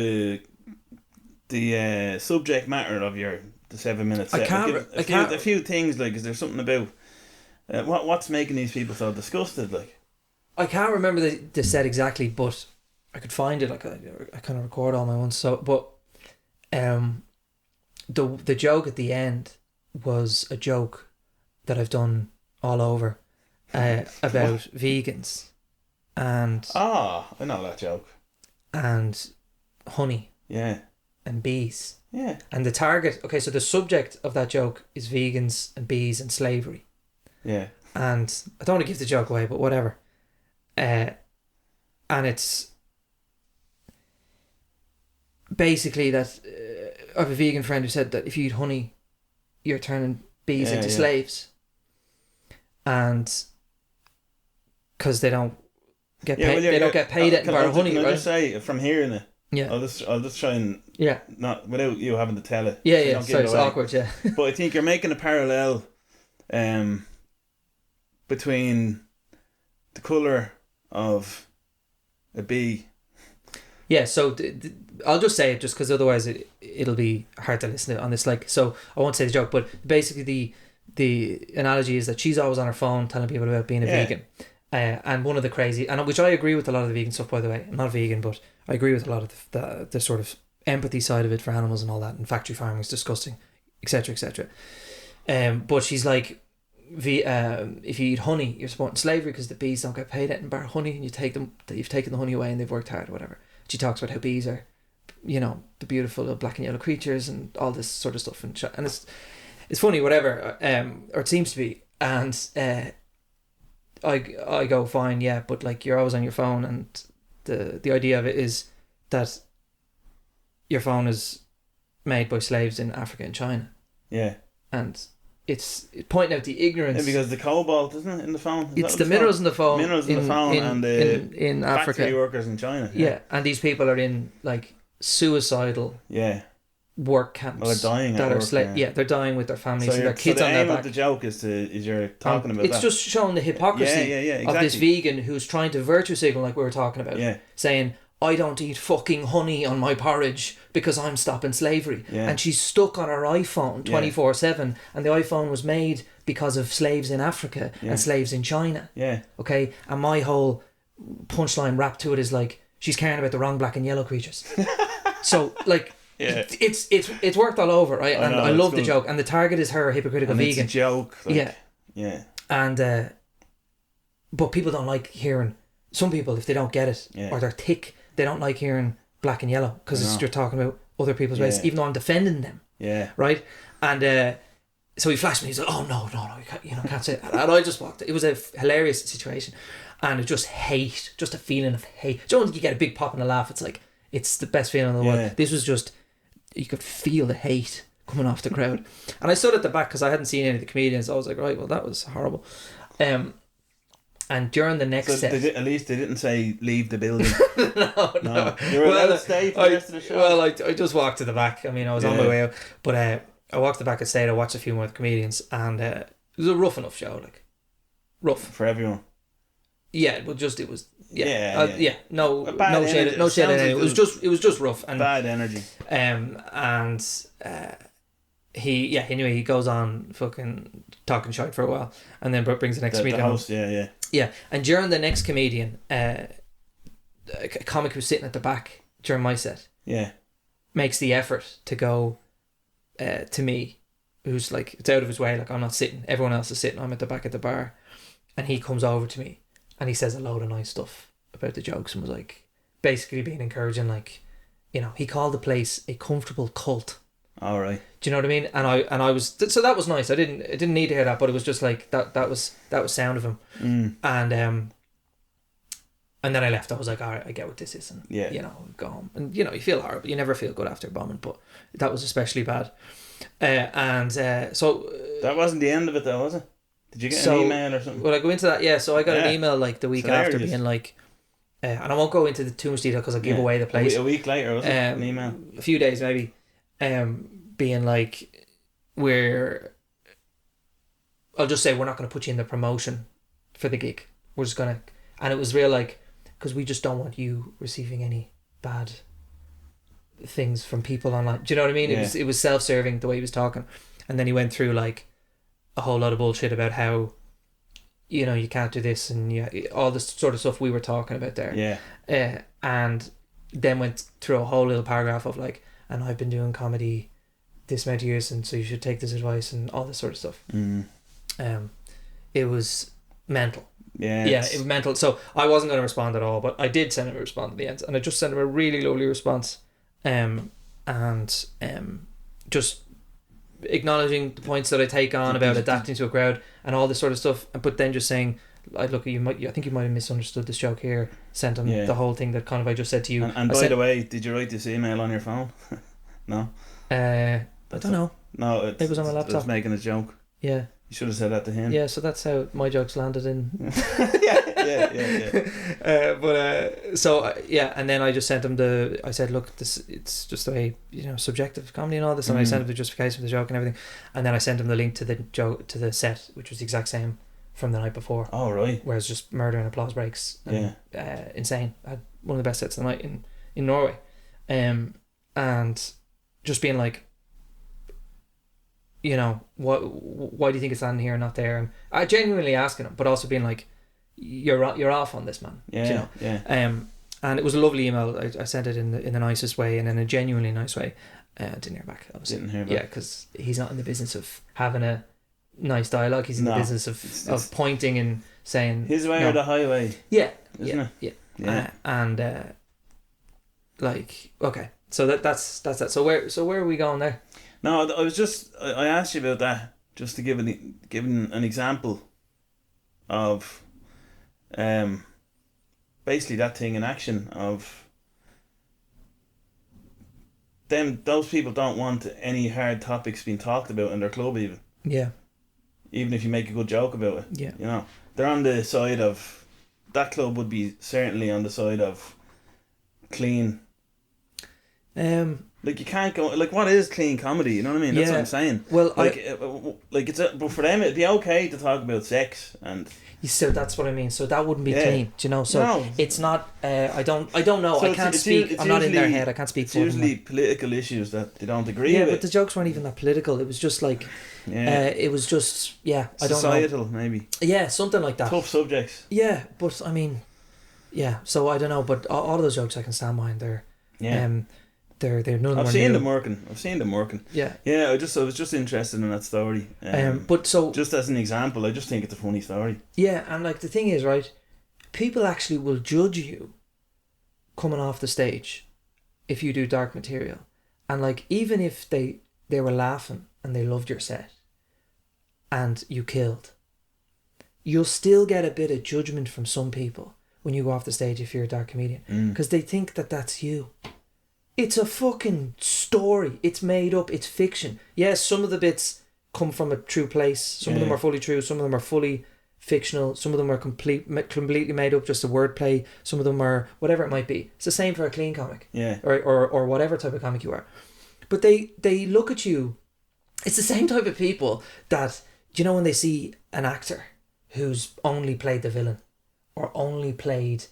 the subject matter of the 7 minute set. A few things, like, is there something about what's making these people so disgusted? Like, I can't remember the set exactly, but I could find it. Like, I kind of record all my ones. So, but the joke at the end was a joke that I've done all over about vegans and I know that joke. And honey. Yeah. And bees. Yeah. And the target. Okay, so the subject of that joke is vegans and bees and slavery. Yeah. And I don't want to give the joke away, but whatever. And it's basically that I have a vegan friend who said that if you eat honey, you're turning bees into slaves. And because they don't get paid, they don't get paid at bar honey. Can I right? just say, from hearing it, yeah, I'll just try and not without you having to tell it. Yeah, so it's awkward. Yeah, but I think you're making a parallel, between the colour of a bee. Yeah, so I'll just say it just because otherwise it'll be hard to listen to on this. Like, so I won't say the joke, but basically the analogy is that she's always on her phone telling people about being a vegan. And one of the crazy, and which I agree with a lot of the vegan stuff, by the way. I'm not vegan, but I agree with a lot of the sort of empathy side of it for animals and all that. And factory farming is disgusting, etc., etc. But she's like, if you eat honey, you're supporting slavery because the bees don't get paid it and bar honey, and you've taken the honey away and they've worked hard or whatever. She talks about how bees are, you know, the beautiful black and yellow creatures and all this sort of stuff, and it's funny, whatever, or it seems to be. And I go, fine, yeah, but like, you're always on your phone, and the idea of it is that your phone is made by slaves in Africa and China. Yeah. And it's pointing out the ignorance. Yeah, because the cobalt, isn't it, in the phone? It's the minerals in the phone. Minerals in the phone and the in Africa. Factory workers in China. Yeah, and these people are in like suicidal work camps. Well, they're dying that at are work, they're dying with their families so and their kids on their back. The aim of the joke is you're talking about it's that. just showing the hypocrisy exactly. of this vegan who's trying to virtue signal, like we were talking about. Yeah. Saying, I don't eat fucking honey on my porridge because I'm stopping slavery. Yeah. And she's stuck on her iPhone 24/7, and the iPhone was made because of slaves in Africa and slaves in China. Yeah. Okay? And my whole punchline rap to it is like, she's caring about the wrong black and yellow creatures. So like, it's worked all over, right? And I love the joke, and the target is her, a hypocritical vegan. It's a joke. Like, yeah. And but people don't like hearing. Some people, if they don't get it, or they're thick they don't like hearing black and yellow because you're talking about other people's race, even though I'm defending them. Yeah. Right? And so he flashed me. He's like, "Oh no, you can't say that." And I just walked. It was a hilarious situation, and it just a feeling of hate. Do you know when you get a big pop and a laugh? It's like it's the best feeling in the world. This was just, you could feel the hate coming off the crowd, and I stood at the back because I hadn't seen any of the comedians. I was like, right, well, that was horrible. And during the next set, at least they didn't say leave the building. no. You were allowed to stay for the rest of the show. Well, I just walked to the back. I mean, I was on my way out, but I walked to the back and stayed. I watched a few more of the comedians, and it was a rough enough show, like rough for everyone. Yeah, but just it was no shade at anyone. It was just rough and bad energy. Anyway, he goes on fucking talking shite for a while, and then brings the next comedian. The host, yeah. And during the next comedian, a comic who's sitting at the back during my set, makes the effort to go to me, who's like, it's out of his way, like I'm not sitting, everyone else is sitting, I'm at the back of the bar, and he comes over to me and he says a load of nice stuff about the jokes and was like basically being encouraging, like, you know, he called the place a comfortable cult. All right. Do you know what I mean? And I was, so that was nice. I didn't need to hear that, but it was just like that was sound of him. And then I left. I was like, all right, I get what this is, and you know, go home. And you know, you feel horrible. You never feel good after bombing, but that was especially bad. So that wasn't the end of it, though, was it? Did you get an email or something? Well, I go into that. Yeah. So I got an email like the week after, being like, and I won't go into too much detail because I'll give away the place. A week later, was it? An email. A few days maybe. Being like, I'll just say we're not going to put you in the promotion for the gig. We're just going to, and it was real, like, because we just don't want you receiving any bad things from people online. Do you know what I mean? It was self-serving the way he was talking, and then he went through like a whole lot of bullshit about how, you know, you can't do this and all this sort of stuff we were talking about there. And then went through a whole little paragraph of like, and I've been doing comedy this many years, and so you should take this advice and all this sort of stuff. It was mental. It was mental. So I wasn't going to respond at all, but I did send him a response at the end, and I just sent him a really lovely response, and just acknowledging the points that I take on about adapting to a crowd and all this sort of stuff, but then just saying, I think you might have misunderstood this joke here. Sent him the whole thing that kind of I just said to you. And by the way, did you write this email on your phone? No. I don't know. No, it was on my laptop. I was making a joke. Yeah. You should have said that to him. Yeah, so that's how my jokes landed in. And then I just sent him I said, look, it's just the way, you know, subjective comedy and all this, and I sent him the justification for the joke and everything, and then I sent him the link to the joke, to the set, which was the exact same from the night before. Oh, right. Whereas just murder and applause breaks. And, insane. I had one of the best sets of the night in Norway. And just being like, you know, why do you think it's landing here and not there? And I genuinely asking him, but also being like, you're off on this, man. Yeah, you know? And it was a lovely email. I sent it in the nicest way and in a genuinely nice way. Didn't hear back, obviously. Didn't hear back. Yeah, because he's not in the business of having a nice dialogue. He's in the business of pointing and saying his way or the highway. Isn't it? Like, okay, so that's that. So where are we going there? No, I asked you about that just to give an example of basically that thing in action of those people don't want any hard topics being talked about in their club even if you make a good joke about it. You know, they're on the side of, that club would be certainly on the side of clean. Like, you can't go, like, what is clean comedy? You know what I mean? That's what I'm saying. Well, but for them it'd be okay to talk about sex and. So that's what I mean. So that wouldn't be clean, do you know? So it's not. I don't know. So I can't speak. I'm not in their head. I can't speak. It's usually political issues that they don't agree with. Yeah, but the jokes weren't even that political. It was just like. It was just I don't know. Societal, maybe. Yeah, something like that. Tough subjects. Yeah, but I mean, So I don't know, but all of those jokes I can stand behind. They're none of them. I've seen them working. Yeah. Yeah. I was just interested in that story. But so just as an example, I just think it's a funny story. Yeah, and like the thing is, right, people actually will judge you coming off the stage if you do dark material, and like even if they were laughing and they loved your set and you killed, you'll still get a bit of judgment from some people when you go off the stage if you're a dark comedian, because they think that that's you. It's a fucking story. It's made up. It's fiction. Yes, some of the bits come from a true place. Some of them are fully true. Some of them are fully fictional. Some of them are completely made up, just a wordplay. Some of them are whatever it might be. It's the same for a clean comic. Yeah. Or whatever type of comic you are. But they look at you. It's the same type of people that, do you know, when they see an actor who's only played the villain or only played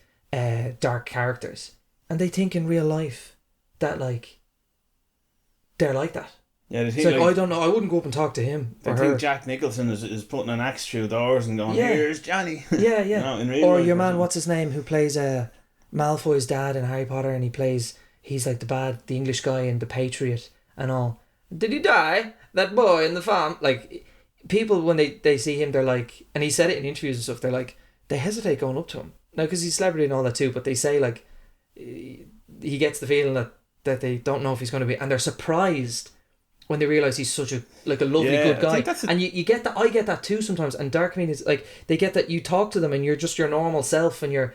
dark characters, and they think in real life that like they're like that. Yeah, they It's think like, I don't know, I wouldn't go up and talk to him they or think her. Jack Nicholson is putting an axe through doors and going, Yeah. here's Johnny. Yeah, yeah. You know, in real Or life your or man, something. what's his name, who plays Malfoy's dad in Harry Potter, and he's like the English guy in The Patriot and all. Did he die? That boy in the farm? Like, people, when they see him, they're like, and he said it in interviews and stuff, they're like, they hesitate going up to him. Now, because he's a celebrity and all that too, but they say like, he gets the feeling that they don't know if he's going to be, and they're surprised when they realise he's such a lovely good I guy. think that's And you get that. I get that too sometimes. And dark comedians, like, they get that you talk to them and you're just your normal self and you're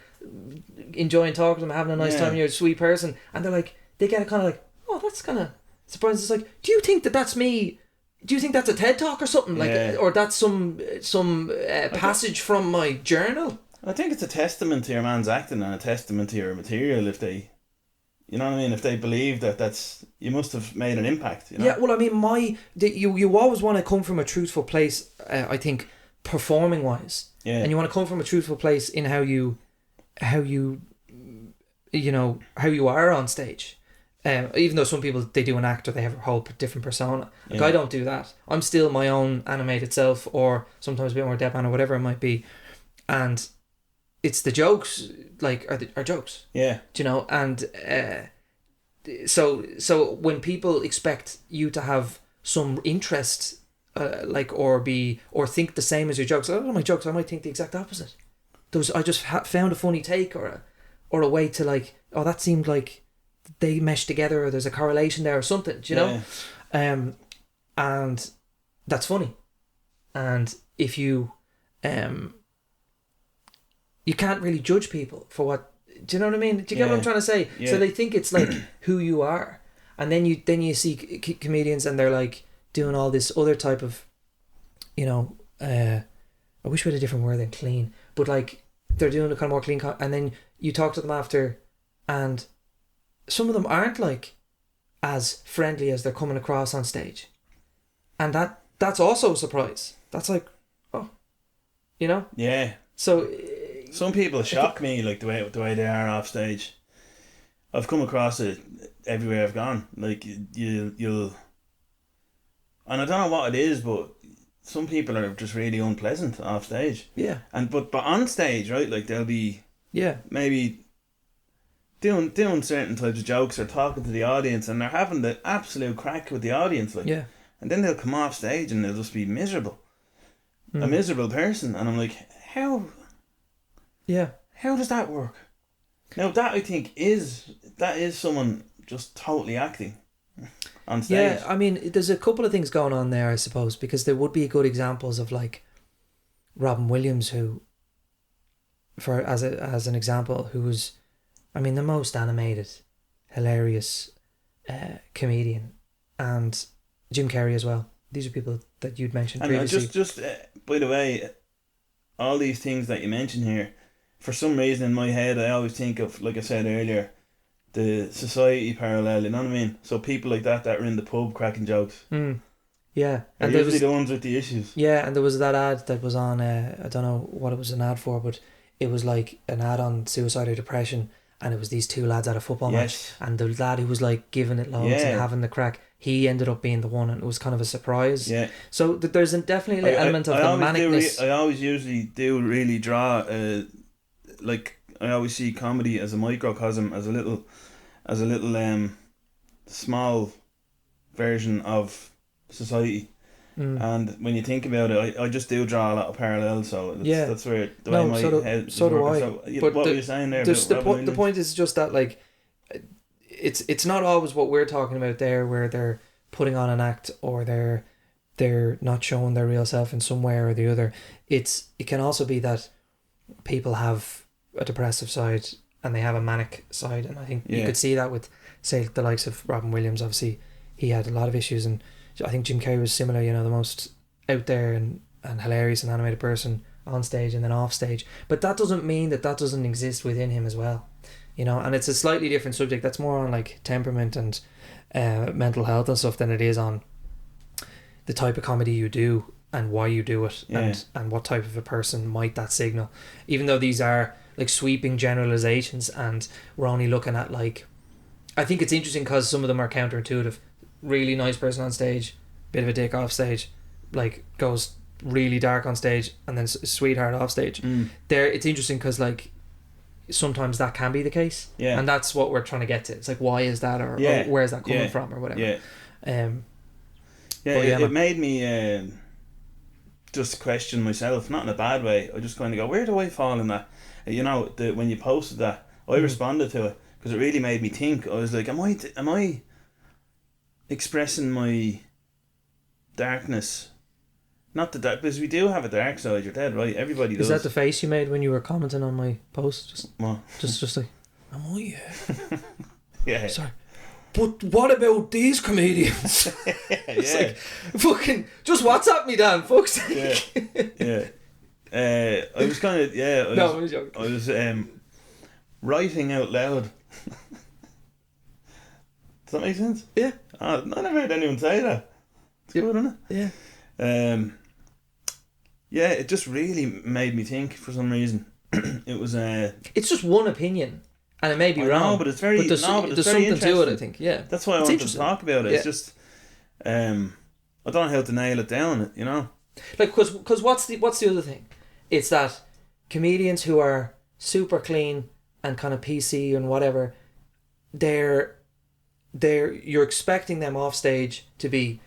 enjoying talking to them, having a nice time, and you're a sweet person, and they're like, they get it kind of like, oh, that's kind of surprising. It's like, do you think that's me? Do you think that's a TED talk or something, like, or that's some passage from my journal? I think it's a testament to your man's acting and a testament to your material if they, you know what I mean, if they believe that's, you must have made an impact, you know? Yeah, well, I mean, you always want to come from a truthful place, I think, performing wise. Yeah. And you want to come from a truthful place in how you are on stage. Even though some people, they do an act or they have a whole different persona. Like, I don't do that. I'm still my own animated self, or sometimes a bit more deadpan or whatever it might be. And it's the jokes, like, are jokes. Yeah. Do you know? And so when people expect you to have some interest, or think the same as your jokes, I don't know my jokes, I might think the exact opposite. I just found a funny take or a way to, like, oh, that seemed like they mesh together, or there's a correlation there or something, do you know? And that's funny. And if you you can't really judge people for what, do you know what I mean? Do you get what I'm trying to say? Yeah. So they think it's like who you are, and then you see comedians and they're like doing all this other type of, I wish we had a different word than clean, but like they're doing a kind of more clean, and then you talk to them after, and some of them aren't like as friendly as they're coming across on stage, and that's also a surprise. That's like, oh, you know? Yeah. So some people shock me, like the way they are off stage. I've come across it everywhere I've gone. Like you'll, and I don't know what it is, but some people are just really unpleasant off stage. Yeah. And but on stage, right? Like they'll be maybe doing certain types of jokes or talking to the audience, and they're having the absolute crack with the audience, like. Yeah. And then they'll come off stage and they'll just be miserable. A miserable person, and I'm like, how does that work? Now that, I think, is someone just totally acting on stage. Yeah, I mean, there's a couple of things going on there, I suppose, because there would be good examples of, like, Robin Williams, who, as an example, who was, I mean, the most animated, hilarious comedian, and Jim Carrey as well. These are people that you'd mentioned previously. And just by the way, all these things that you mentioned here, for some reason in my head, I always think of, like I said earlier, the society parallel. You know what I mean? So people like that are in the pub cracking jokes. Yeah, and there usually was the ones with the issues. Yeah, and there was that ad that was on. I don't know what it was an ad for, but it was like an ad on suicide or depression, and it was these two lads at a football match, and the lad who was like giving it loads and having the crack, he ended up being the one, and it was kind of a surprise. Yeah. So there's definitely an element of the manicness. I always usually do really draw, like I always see comedy as a microcosm, as a little small version of society, And when you think about it, I just do draw a lot of parallels. So that's where the way my head so do I. So, but what were you saying there? The point is just that, like, it's not always what we're talking about there, where they're putting on an act or they're not showing their real self in some way or the other. It can also be that people have a depressive side and they have a manic side, and I think you could see that with, say, the likes of Robin Williams. Obviously he had a lot of issues, and I think Jim Carrey was similar, you know, the most out there and hilarious and animated person on stage and then off stage. But that doesn't mean that doesn't exist within him as well, you know. And it's a slightly different subject. That's more on like temperament and mental health and stuff than it is on the type of comedy you do and why you do it, and what type of a person might that signal. Even though these are like sweeping generalizations and we're only looking at, like, I think it's interesting because some of them are counterintuitive. Really nice person on stage, bit of a dick off stage, like goes really dark on stage, and then sweetheart off stage. It's interesting because, like, sometimes that can be the case, and that's what we're trying to get to. It's like, why is that, or where's that coming from, or whatever. It made me just question myself, not in a bad way. I just kind of go, where do I fall in that? You know, when you posted that, I responded to it because it really made me think. I was like, am I expressing my darkness? Not the dark, because we do have a dark side. You're dead right. Everybody does. Is that the face you made when you were commenting on my post? Just like, am I? Yeah. Sorry. But what about these comedians? It's like, fucking, just WhatsApp me, Dan. Fuck's sake. I was kind of I was writing out loud. Does that make sense? Yeah. I never heard anyone say that. It's good, isn't it? Yeah. It just really made me think for some reason. It was it's just one opinion, and it may be wrong. No, but it's very. There's very something to it, I think. Yeah. That's why I wanted to talk about it. It's just, I don't know how to nail it down. You know. Like, because what's the other thing? It's that comedians who are super clean and kind of PC and whatever, you're expecting them off stage to be,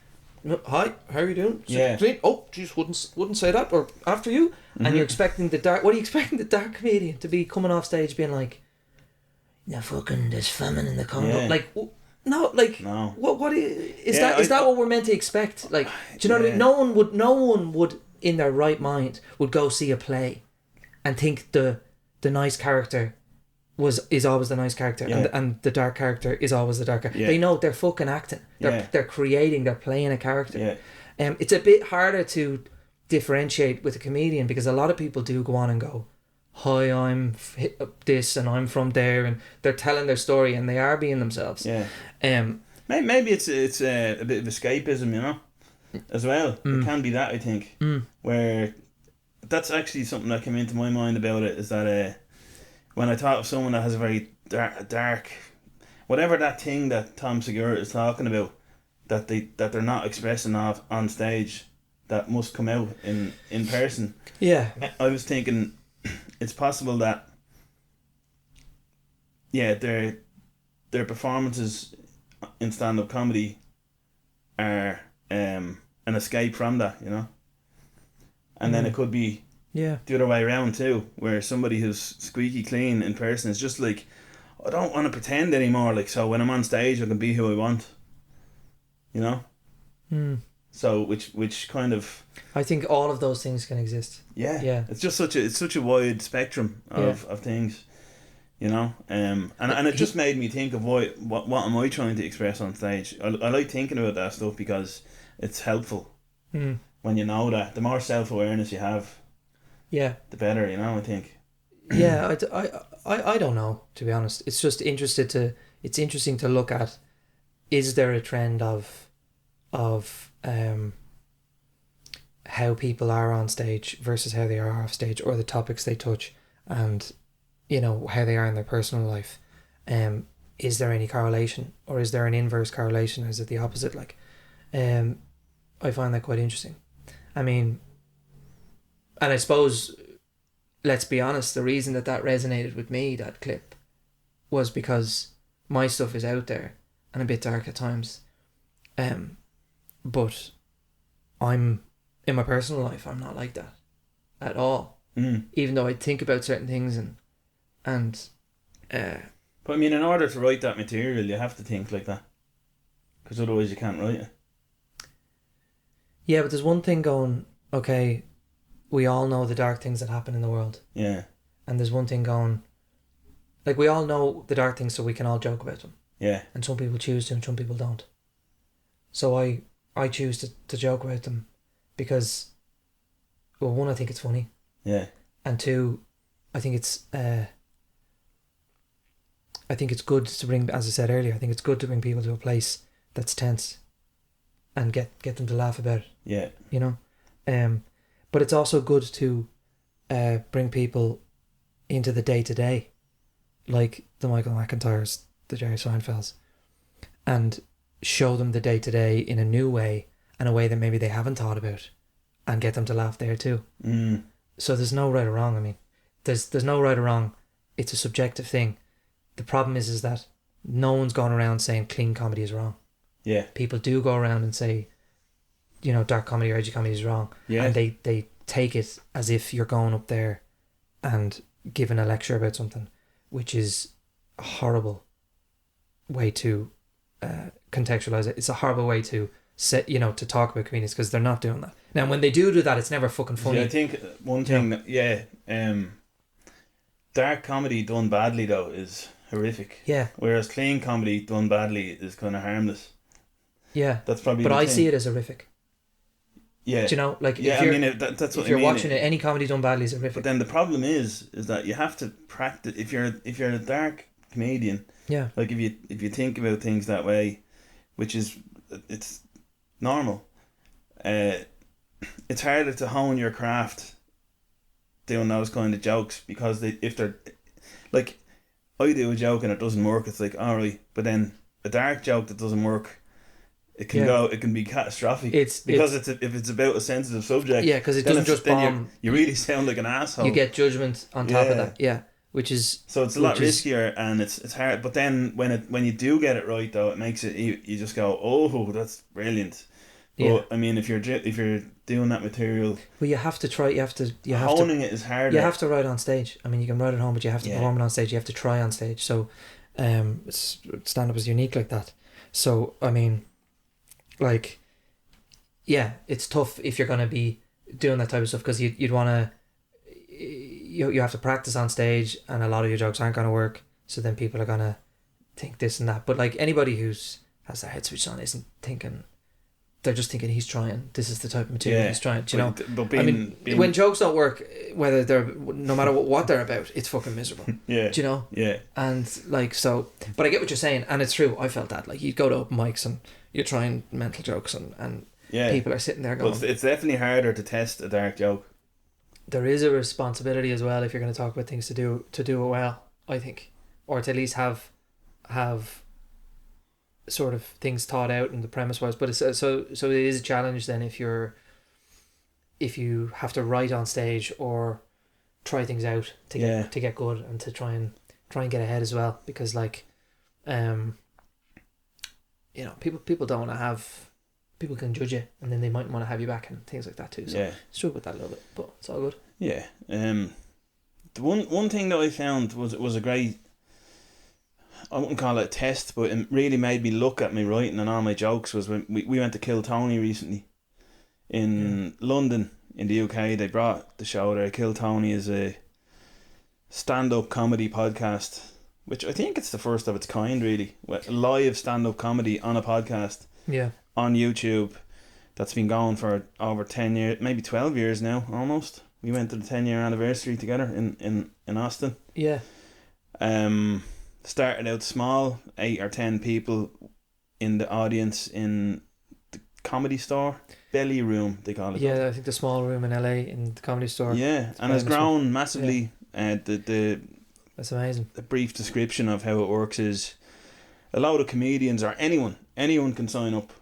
hi, how are you doing? Clean. Oh, geez, wouldn't say that, or after you. And you're expecting what are you expecting the dark comedian to be coming off stage being like, no, fucking, there's famine in the Congo. Like, no, like, no. What is that? Is that what we're meant to expect? Like, do you know what I mean? No one would in their right mind would go see a play and think the nice character is always the nice character, and the dark character is always the dark character. They know they're fucking acting. They're creating. They're playing a character. It's a bit harder to differentiate with a comedian because a lot of people do go on and go, hi, I'm this and I'm from there, and they're telling their story and they are being themselves. Maybe it's a bit of escapism, you know, as well. It can be that, I think, where that's actually something that came into my mind about it, is that when I thought of someone that has a very dark, whatever that thing that Tom Segura is talking about, that they're not expressing on stage, that must come out in person. I was thinking it's possible that their performances in stand-up comedy are an escape from that, you know, and then it could be the other way around too, where somebody who's squeaky clean in person is just like, I don't want to pretend anymore, like, so when I'm on stage I can be who I want, you know. So which kind of, I think all of those things can exist. It's just such a wide spectrum of things, you know. And it just made me think of what am I trying to express on stage. I like thinking about that stuff because it's helpful when you know that. The more self-awareness you have, the better, you know, I think. I don't know, to be honest. It's just it's interesting to look at, is there a trend of how people are on stage versus how they are off stage, or the topics they touch, and, you know, how they are in their personal life. Is there any correlation, or is there an inverse correlation, or is it the opposite? Like, I find that quite interesting. I mean, and I suppose, let's be honest, the reason that resonated with me, that clip, was because my stuff is out there and a bit dark at times. But I'm in my personal life, I'm not like that at all. Even though I think about certain things and but I mean, in order to write that material, you have to think like that, because otherwise you can't write it. Yeah, but there's one thing going, okay, we all know the dark things that happen in the world. Yeah. And there's one thing going, like, we all know the dark things, so we can all joke about them. Yeah. And some people choose to and some people don't. So I choose to joke about them because, well, one, I think it's funny. Yeah. And two, I think it's good to bring, as I said earlier, I think it's good to bring people to a place that's tense and get them to laugh about it. Yeah. You know? But it's also good to bring people into the day-to-day, like the Michael McIntyres, the Jerry Seinfelds, and show them the day-to-day in a new way, and a way that maybe they haven't thought about, and get them to laugh there too. So there's no right or wrong. I mean, there's no right or wrong. It's a subjective thing. The problem is that no one's gone around saying clean comedy is wrong. Yeah. People do go around and say, you know, dark comedy or edgy comedy is wrong. Yeah. And they take it as if you're going up there and giving a lecture about something, which is a horrible way to contextualize it. It's a horrible way to to talk about comedians, because they're not doing that. Now, when they do that, it's never fucking funny. Yeah, I think one thing dark comedy done badly though is horrific. Yeah. Whereas clean comedy done badly is kind of harmless. Yeah. That's probably. But the I thing. see it as horrific. Yeah. Do you know, like, yeah, if you're, I mean that's what if I you're mean. watching it, any comedy done badly is horrific. But then the problem is that you have to practice. If you're a dark comedian, yeah, like if you think about things that way, which is it's normal. It's harder to hone your craft doing those kind of jokes, because if they're like, I do a joke and it doesn't work, it's like, alright, but then a dark joke that doesn't work, it can be catastrophic. If it's about a sensitive subject, yeah, because it doesn't just bomb. You really sound like an asshole. You get judgment on top of that, yeah, which is so it's a lot riskier, and it's hard. But then when you do get it right though, it makes it you just go, oh, that's brilliant. Yeah. But I mean, if you're doing that material, well, you have to try. Honing it is harder. You have to write on stage. I mean, you can write at home, but you have to perform it on stage. You have to try on stage. So, stand up is unique like that. So I mean, like, yeah, it's tough if you're gonna be doing that type of stuff, because you'd wanna you have to practice on stage, and a lot of your jokes aren't gonna work. So then people are gonna think this and that. But like, anybody who's has their head switched on isn't thinking. They're just thinking he's trying. This is the type of material he's trying. Do you know? But when jokes don't work, whether they're no matter what they're about, it's fucking miserable. Yeah. Do you know? Yeah. And like, so, but I get what you're saying, and it's true. I felt that. Like, you go to open mics and you're trying mental jokes, and people are sitting there going. Well, it's definitely harder to test a dark joke. There is a responsibility as well if you're going to talk about things to do it well, I think, or to at least have sort of things thought out in the premise wise. But it's so it is a challenge then if you have to write on stage or try things out to get good, and to try and get ahead as well, because like people don't want to have, people can judge you, and then they might want to have you back and things like that too. So struggle with that a little bit, but it's all good. Yeah. The one thing that I found was a great, I wouldn't call it a test, but it really made me look at my writing and all my jokes, was when we went to Kill Tony recently in London in the UK. They brought the show there. Kill Tony is a stand-up comedy podcast, which I think it's the first of its kind, really. Live stand-up comedy on a podcast on YouTube that's been going for over 10 years, maybe 12 years now, almost. We went to the 10-year anniversary together in Austin. Yeah. Started out small, 8 or 10 people in the audience in the Comedy Store, Belly Room they call it. Yeah, I think the small room in LA in the Comedy Store. Yeah, and has grown massively. That's amazing. The brief description of how it works is a load of comedians, or anyone can sign up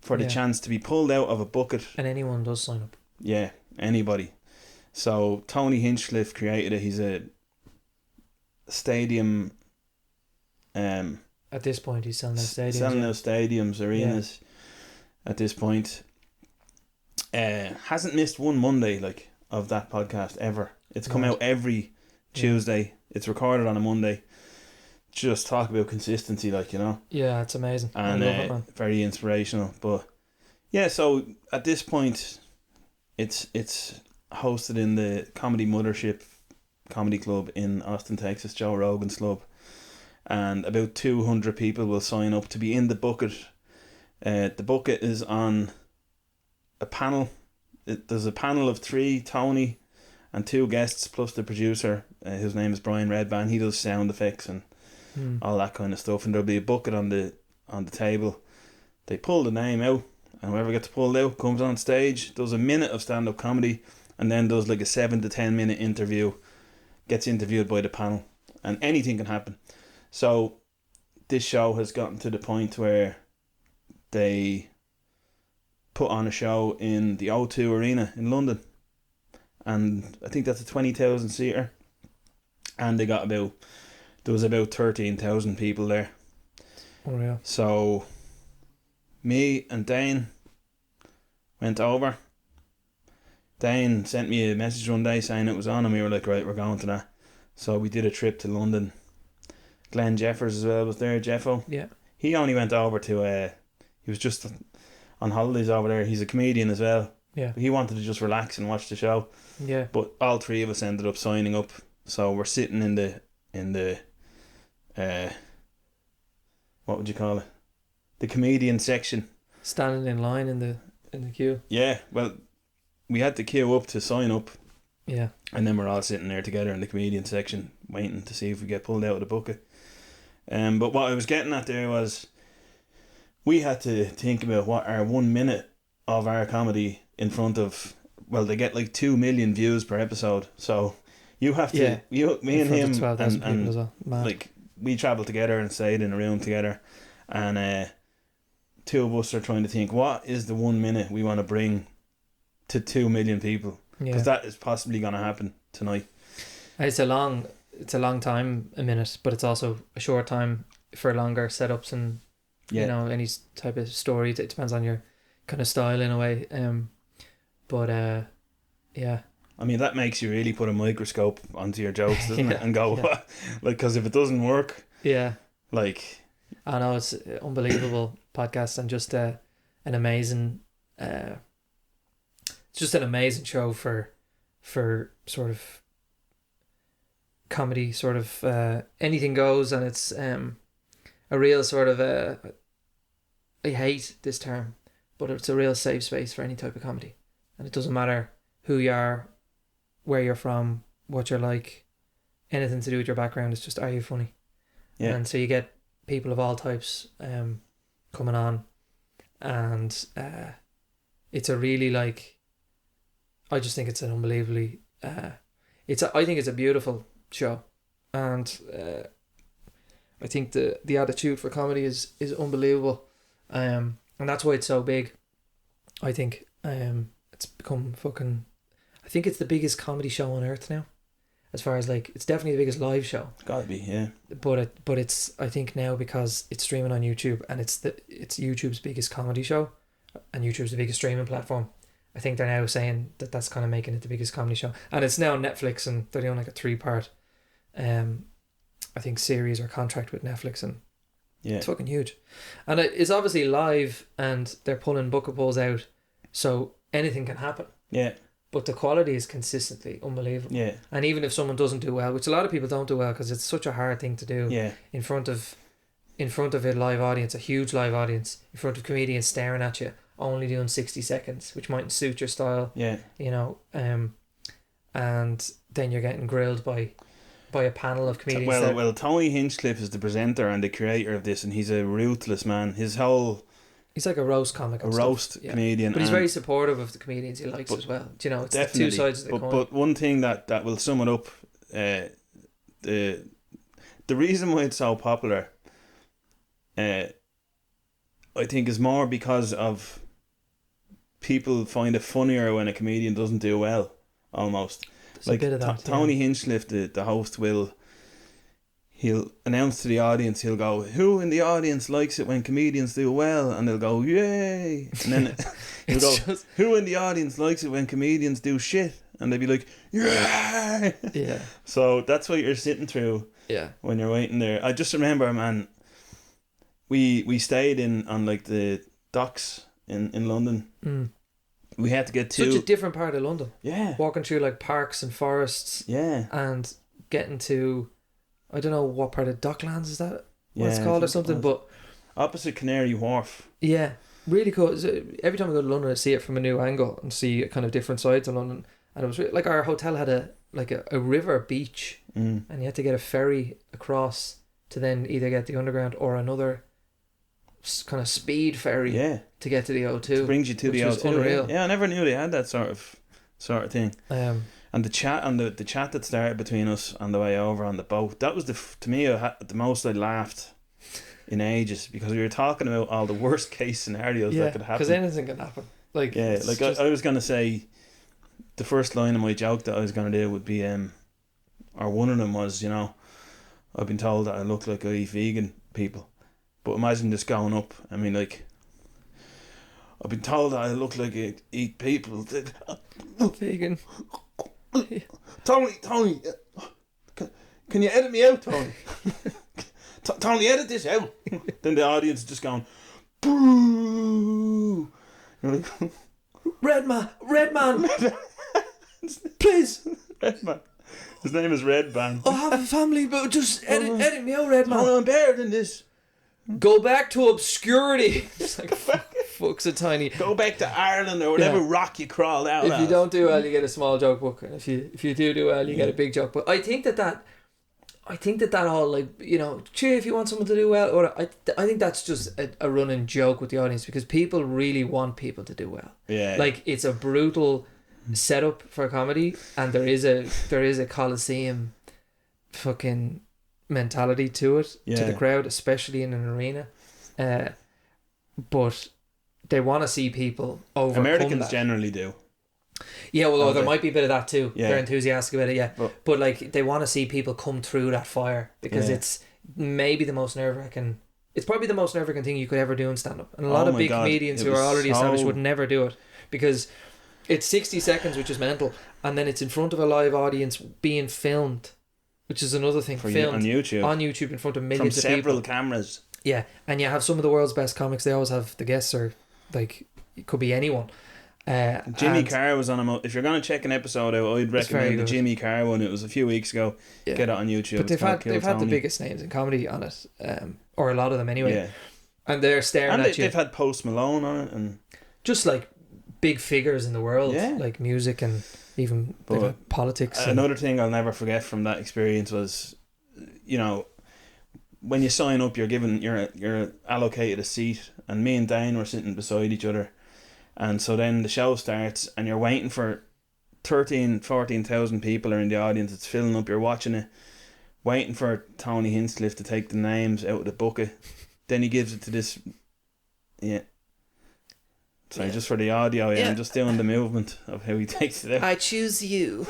for the chance to be pulled out of a bucket. And anyone does sign up. Yeah, anybody. So Tony Hinchcliffe created it. He's a stadium. At this point, he's selling out stadiums. Selling out stadiums, arenas. At this point, hasn't missed one Monday like of that podcast ever. It's come out every Tuesday. It's recorded on a Monday. Just talk about consistency, like, you know. Yeah, it's amazing. And I love it, man. very inspirational. But yeah, so at this point, it's hosted in the Comedy Mothership Comedy Club in Austin, Texas, Joe Rogan's club, and about 200 people will sign up to be in the bucket. The bucket is on a panel. There's a panel of 3, Tony and 2 guests plus the producer, whose name is Brian Redban. He does sound effects and all that kind of stuff, and there'll be a bucket on the table. They pull the name out, and whoever gets pulled out comes on stage, does a minute of stand-up comedy, and then does like a 7 to 10 minute interview, gets interviewed by the panel, and anything can happen. So this show has gotten to the point where they put on a show in the O2 Arena in London, and I think that's a 20,000 seater, and there was about 13,000 people there. Oh yeah. So me and Dane went over. Dane sent me a message one day saying it was on, and we were like, right, we're going to that. So we did a trip to London. Glenn Jeffers as well was there, Jeffo. Yeah. He only went over to he was just on holidays over there. He's a comedian as well. Yeah. He wanted to just relax and watch the show. Yeah. But all 3 of us ended up signing up. So we're sitting in the what would you call it? The comedian section. Standing in line in the queue. Yeah, well, we had to queue up to sign up. Yeah. And then we're all sitting there together in the comedian section, waiting to see if we get pulled out of the bucket. But what I was getting at there was, we had to think about what our 1 minute of our comedy in front of, well, they get like 2 million views per episode. So you have to, me and him, and as well. like, we travelled together and stayed in a room together, and 2 of us are trying to think, what is the 1 minute we want to bring to 2 million people? Because that is possibly going to happen tonight. It's a long time, a minute, but it's also a short time for longer setups and you know, any type of story. It depends on your kind of style in a way. Yeah. I mean, that makes you really put a microscope onto your jokes, doesn't it? And go, what? Like, because if it doesn't work, like, I know, it's an unbelievable podcast, and just an amazing, it's just an amazing show for sort of comedy, sort of anything goes, and it's a real sort of I hate this term, but it's a real safe space for any type of comedy, and it doesn't matter who you are, where you're from, what you're like, anything to do with your background. It's just, are you funny? Yeah. And so you get people of all types coming on, and it's a really, like, I just think it's an unbelievably I think it's a beautiful show, and I think the attitude for comedy is unbelievable, and that's why it's so big. I think it's become fucking, I think it's the biggest comedy show on earth now, as far as, like, it's definitely the biggest live show. Gotta be, yeah. But it's, I think now, because it's streaming on YouTube, and it's YouTube's biggest comedy show, and YouTube's the biggest streaming platform. I think they're now saying that that's kind of making it the biggest comedy show, and it's now on Netflix, and they're doing like a 3-part, I think, series or contract with Netflix, and it's fucking huge, and it's obviously live, and they're pulling bucket pulls out, so anything can happen. Yeah. But the quality is consistently unbelievable. Yeah. And even if someone doesn't do well, which a lot of people don't do well because it's such a hard thing to do. Yeah. In front of a live audience, a huge live audience, in front of comedians staring at you, only doing 60 seconds, which mightn't suit your style. Yeah. You know, and then you're getting grilled by a panel of comedians. Well, Tony Hinchcliffe is the presenter and the creator of this, and he's a ruthless man. He's like a roast comic. A roast comedian. But he's very supportive of the comedians he likes as well. Do you know, it's the two sides of the coin. But one thing that will sum it up, the reason why it's so popular, I think, is more because of people find it funnier when a comedian doesn't do well, almost. There's like a bit of that, Tony Hinchcliffe, the host, he'll announce to the audience, he'll go, who in the audience likes it when comedians do well? And they'll go, yay. And then he'll go, who in the audience likes it when comedians do shit? And they'd be like, yeah. Yeah. So that's what you're sitting through when you're waiting there. I just remember, man, we stayed on like the docks in London. We had to get to such a different part of London. Yeah. Walking through like parks and forests. Yeah. And getting to, I don't know what part of Docklands is that? What it's called or something, but opposite Canary Wharf. Yeah, really cool. So every time I go to London, I see it from a new angle and see kind of different sides of London. And it was like our hotel had a river beach, and you had to get a ferry across to then either get the underground or another kind of speed ferry to get to the O2. It brings you to the O2. Unreal. Yeah, I never knew they had that sort of thing. And the chat that started between us on the way over on the boat, that was to me the most I laughed in ages, because we were talking about all the worst case scenarios that could happen. Because anything can happen. Like I was gonna say, the first line of my joke that I was gonna do would be or one of them was, I've been told that I look like I eat vegan people, but imagine this going up. I mean, like, I've been told that I look like I eat people. Vegan. Tony, can you edit me out, Tony? Tony, edit this out. Then the audience is just going, boo. You're like, Red man, please. Red man. His name is Red Man. I have a family, but just edit me out, Red man. I'm better than this. Go back to obscurity. It's like, fuck's a tiny. Go back to Ireland or whatever rock you crawled out If you don't do well, you get a small joke book, and if you do well, you get a big joke book. I think that all, like, cheer if you want someone to do well, or I think that's just a running joke with the audience, because people really want people to do well. Yeah. Like, it's a brutal setup for comedy, and there is a Coliseum fucking mentality to it, to the crowd, especially in an arena, but they want to see people overcome Americans that. Generally do. Yeah, well, there might be a bit of that too. Yeah. They're enthusiastic about it, but like, they want to see people come through that fire, because it's maybe the most nerve-wracking. It's probably the most nerve-wracking thing you could ever do in stand-up, and a lot of big comedians who are already established would never do it, because it's 60 seconds, which is mental, and then it's in front of a live audience being filmed, which is another thing. Filmed on YouTube in front of millions of people. From several cameras. Yeah, and you have some of the world's best comics. They always have the guests, or like, it could be anyone. Jimmy Carr was on if you're going to check an episode out, I'd recommend the Jimmy Carr one. It was a few weeks ago. Get it on YouTube. But they've had the biggest names in comedy on it, or a lot of them anyway. Yeah. And they're staring at you. They've had Post Malone on it, and just like big figures in the world, like music and even politics. Another thing I'll never forget from that experience was, when you sign up, you're allocated a seat, and me and Dane were sitting beside each other, and so then the show starts, and you're waiting for 14,000 people are in the audience. It's filling up. You're watching it, waiting for Tony Hinchcliffe to take the names out of the bucket. Then he gives it to this. Sorry, just for the audio, I'm just doing the movement of how he takes it out. I choose you.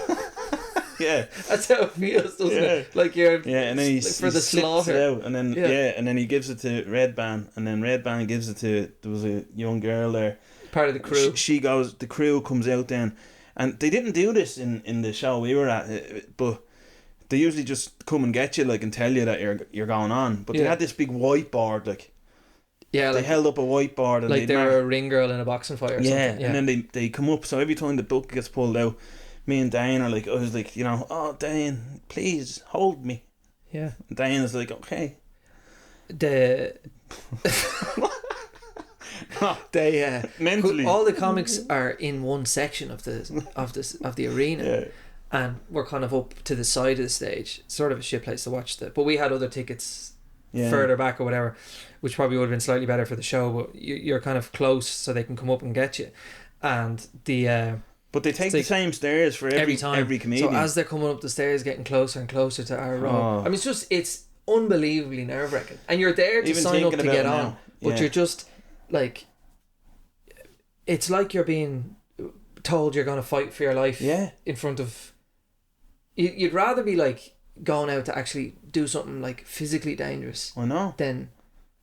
Yeah, that's how it feels, doesn't it? Like you're and then he for the slaughter, out, and then and then he gives it to Red Band, and then Red Band gives it to, there was a young girl there, part of the crew. She goes, the crew comes out then, and they didn't do this in the show we were at, but they usually just come and get you, like, and tell you that you're going on. But they had this big whiteboard, like. Yeah, they held up a whiteboard, and like they were a ring girl in a boxing fight or something. Yeah, and then they come up. So every time the book gets pulled out, me and Dane are like, I was like, oh, Dane, please hold me. Yeah. And Dane is like, okay. Mentally, all the comics are in one section of the arena, and we're kind of up to the side of the stage. Sort of a shit place to watch but we had other tickets further back or whatever, which probably would have been slightly better for the show, but you're kind of close so they can come up and get you. And but they take the same stairs for every comedian. So as they're coming up the stairs, getting closer and closer to our row, I mean, it's unbelievably nerve-wracking, and you're there to sign up to get on, but you're just like, it's like you're being told you're going to fight for your life in front of, you'd rather be like going out to actually do something like physically dangerous, I know. then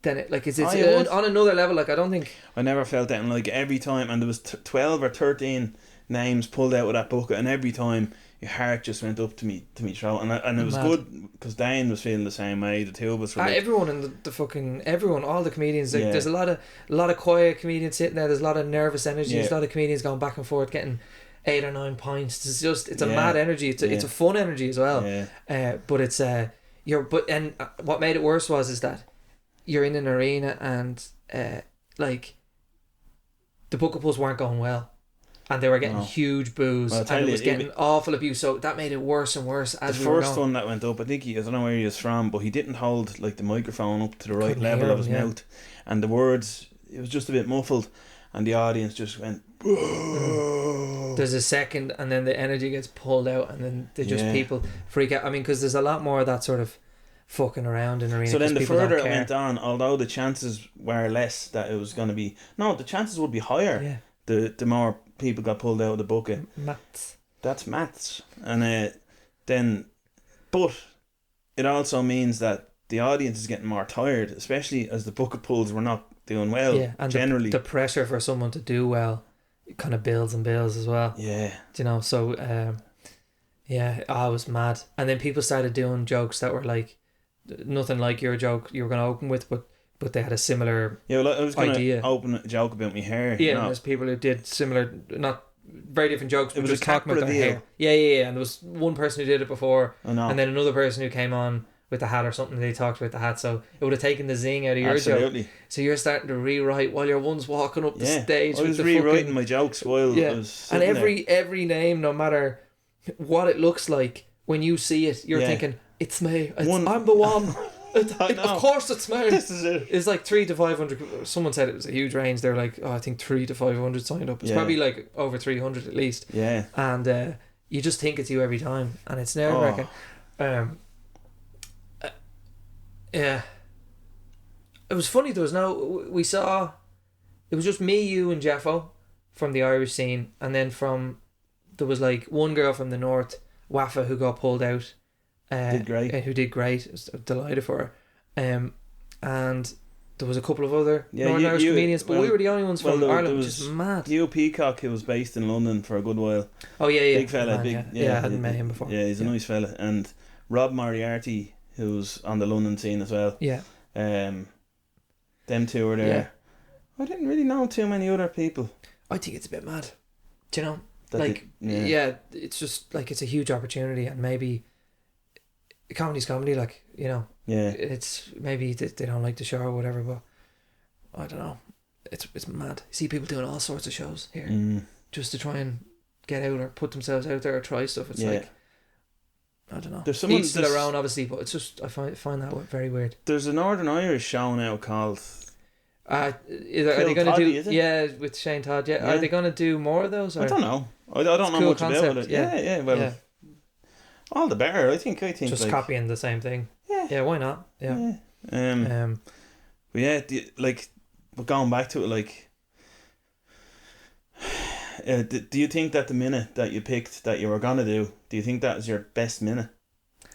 it like it's Oh, you would. on another level. Like I don't think I never felt that, and like every time, and there was 12 or 13 names pulled out of that bucket, and every time your heart just went up to me throat, and it was Mad. good because Dane was feeling the same way. The two of us were like, everyone in the fucking everyone, all the comedians. Like, Yeah. there's a lot of quiet comedians sitting there. There's a lot of nervous energy. Yeah. There's a lot of comedians going back and forth, getting 8 or 9 pints. It's a Yeah. mad energy. It's a fun energy as well. yeah, But it's what made it worse is that you're in an arena and like the bucket pulls weren't going well, and they were getting No. huge boos, Well, I'll tell and it you, was getting awful abuse. So that made it worse and worse as the we were first going. one that went up, I think I don't know where he was from, but he didn't hold like the microphone up to the right Couldn't level hear of his him, yeah. mouth, and the words, it was just a bit muffled, and the audience just went. There's a second, and then the energy gets pulled out, and then Yeah. people freak out. I mean, because there's a lot more of that sort of fucking around in arena. So then 'cause the people don't further it care. went on, although the chances were less that it was going to be, no, the chances would be higher. Yeah, The more people got pulled out of the bucket. maths. That's maths. And then, but it also means that the audience is getting more tired, especially as the bucket pulls were not doing well. Yeah, and generally. the pressure for someone to do well, it kind of builds and builds as well. Yeah. Do you know? So, I was mad, and then people started doing jokes that were like nothing like your joke you were going to open with, but they had a similar Yeah, well, I was going idea. to open a joke about my hair. Yeah, you know. and there's people who did similar, not very different jokes, but was just a cap talking about their reveal. hair. Yeah. And there was one person who did it before, I know. and then another person who came on with the hat or something. They talked about the hat, so it would have taken the zing out of your joke. Absolutely. So you're starting to rewrite while your one's walking up the Yeah. stage. I with was the rewriting fucking, my jokes while I was and sitting there. every name, no matter what it looks like, when you see it, you're Yeah. thinking, "It's me. One- I'm the one." I know. Of course, it's me. This is it. It's like 3 to 500. Someone said it was a huge range. They're like, I think 3 to 500 signed up. It's Yeah. probably like over 300 at least. Yeah. And you just think it's you every time, and it's nerve-wracking. Yeah. It was funny. There was we saw. It was just me, you, and Jeffo from the Irish scene, and then there was like one girl from the north, Wafa, who got pulled out. Did great. Who did great. I was delighted for her. And there was a couple of other Northern Irish comedians, but we were the only ones from Ireland, which is mad. Hugh Peacock, who was based in London for a good while. Oh yeah, Big fella, man, big. yeah. I hadn't met him before. Yeah, he's a nice fella. And Rob Moriarty, who's on the London scene as well. Yeah. Them two were there. I didn't really know too many other people. I think it's a bit mad. Do you know? That Like, yeah. it's just like it's a huge opportunity, and maybe comedy's comedy, like, you know. Yeah. It's maybe they don't like the show or whatever, but I don't know. It's mad. You see people doing all sorts of shows here just to try and get out or put themselves out there or try stuff. It's like, I don't know. There's someone each to their own, obviously, but it's just I find that very weird. There's a Northern Irish show now called. Are they going to Toddy, do? is it? Yeah, with Shane Todd. Yeah. Yeah. Are they going to do more of those? Or? I don't know. I don't know cool much about concept, it. yeah. Yeah. Well, Yeah. all the better. I think. Just like, copying the same thing. Yeah. Yeah. Why not? Yeah. But yeah, but going back to it, like, do you think that the minute that you picked that you were gonna do you think that was your best minute?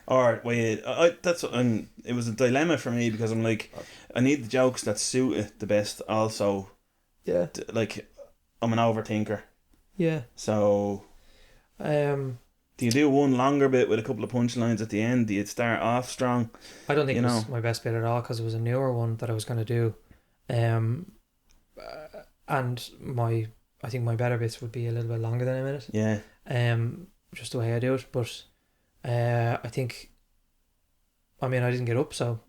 Or wait, it was a dilemma for me because I'm like, I need the jokes that suit it the best. Also, Yeah. like, I'm an overthinker. Yeah. So, do you do one longer bit with a couple of punchlines at the end? Do you start off strong? I don't think it was my best bit at all because it was a newer one that I was going to do, and I think my better bits would be a little bit longer than a minute. Yeah. Just the way I do it, but I think, I mean, I didn't get up, so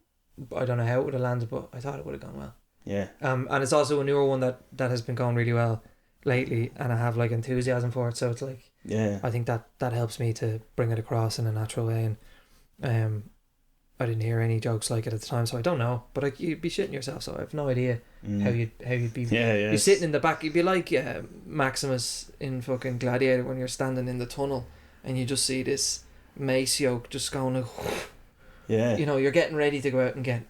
I don't know how it would have landed, but I thought it would have gone well. Yeah. And it's also a newer one that has been going really well lately, and I have like enthusiasm for it, so it's like, Yeah. I think that helps me to bring it across in a natural way, and I didn't hear any jokes like it at the time, so I don't know, but like, you'd be shitting yourself, so I have no idea how you'd be. Yeah. You're sitting in the back, you'd be like Maximus in fucking Gladiator when you're standing in the tunnel and you just see this mace yoke just going like, Yeah. you know, you're getting ready to go out and get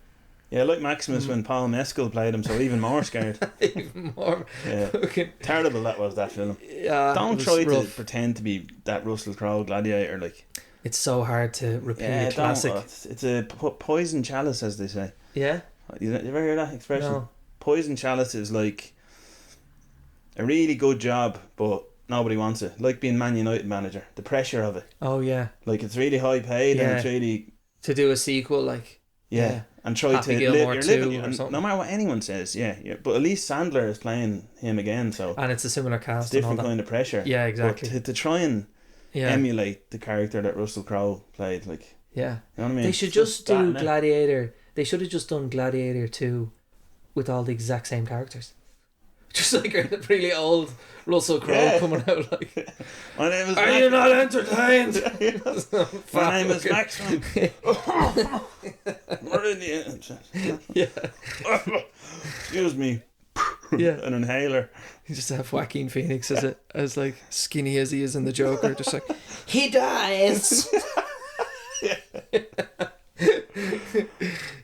Yeah, like Maximus when Paul Mescal played him, so even more scared. even more. Yeah. Fucking, Terrible that was, that film. yeah, Don't it was try to rough. pretend to be that Russell Crowe Gladiator, like. It's so hard to repeat Yeah, a classic. it's a poison chalice, as they say. Yeah? You ever hear that expression? No. Poison chalice is like a really good job, but nobody wants it. Like being Man United manager, the pressure of it. Oh, yeah. Like it's really high paid and Yeah. it's really To do a sequel, like... yeah. And try Happy to Gilmore you're 2 living, or and something. no matter what anyone says, yeah. But at least Sandler is playing him again, so And it's a similar it's cast and all different that. kind of pressure. Yeah, exactly. But to try and Yeah. emulate the character that Russell Crowe played, like, Yeah. you know what I mean? They should It's just do that, innit? Gladiator. They should have just done Gladiator 2 with all the exact same characters. Just like a really old Russell Crowe Yeah. coming out like, My name is are Max. you not entertained? My name is Maxim. We're in the Yeah. Excuse me. Yeah. An inhaler. You just have Joaquin Phoenix as like skinny as he is in the Joker, just like he dies.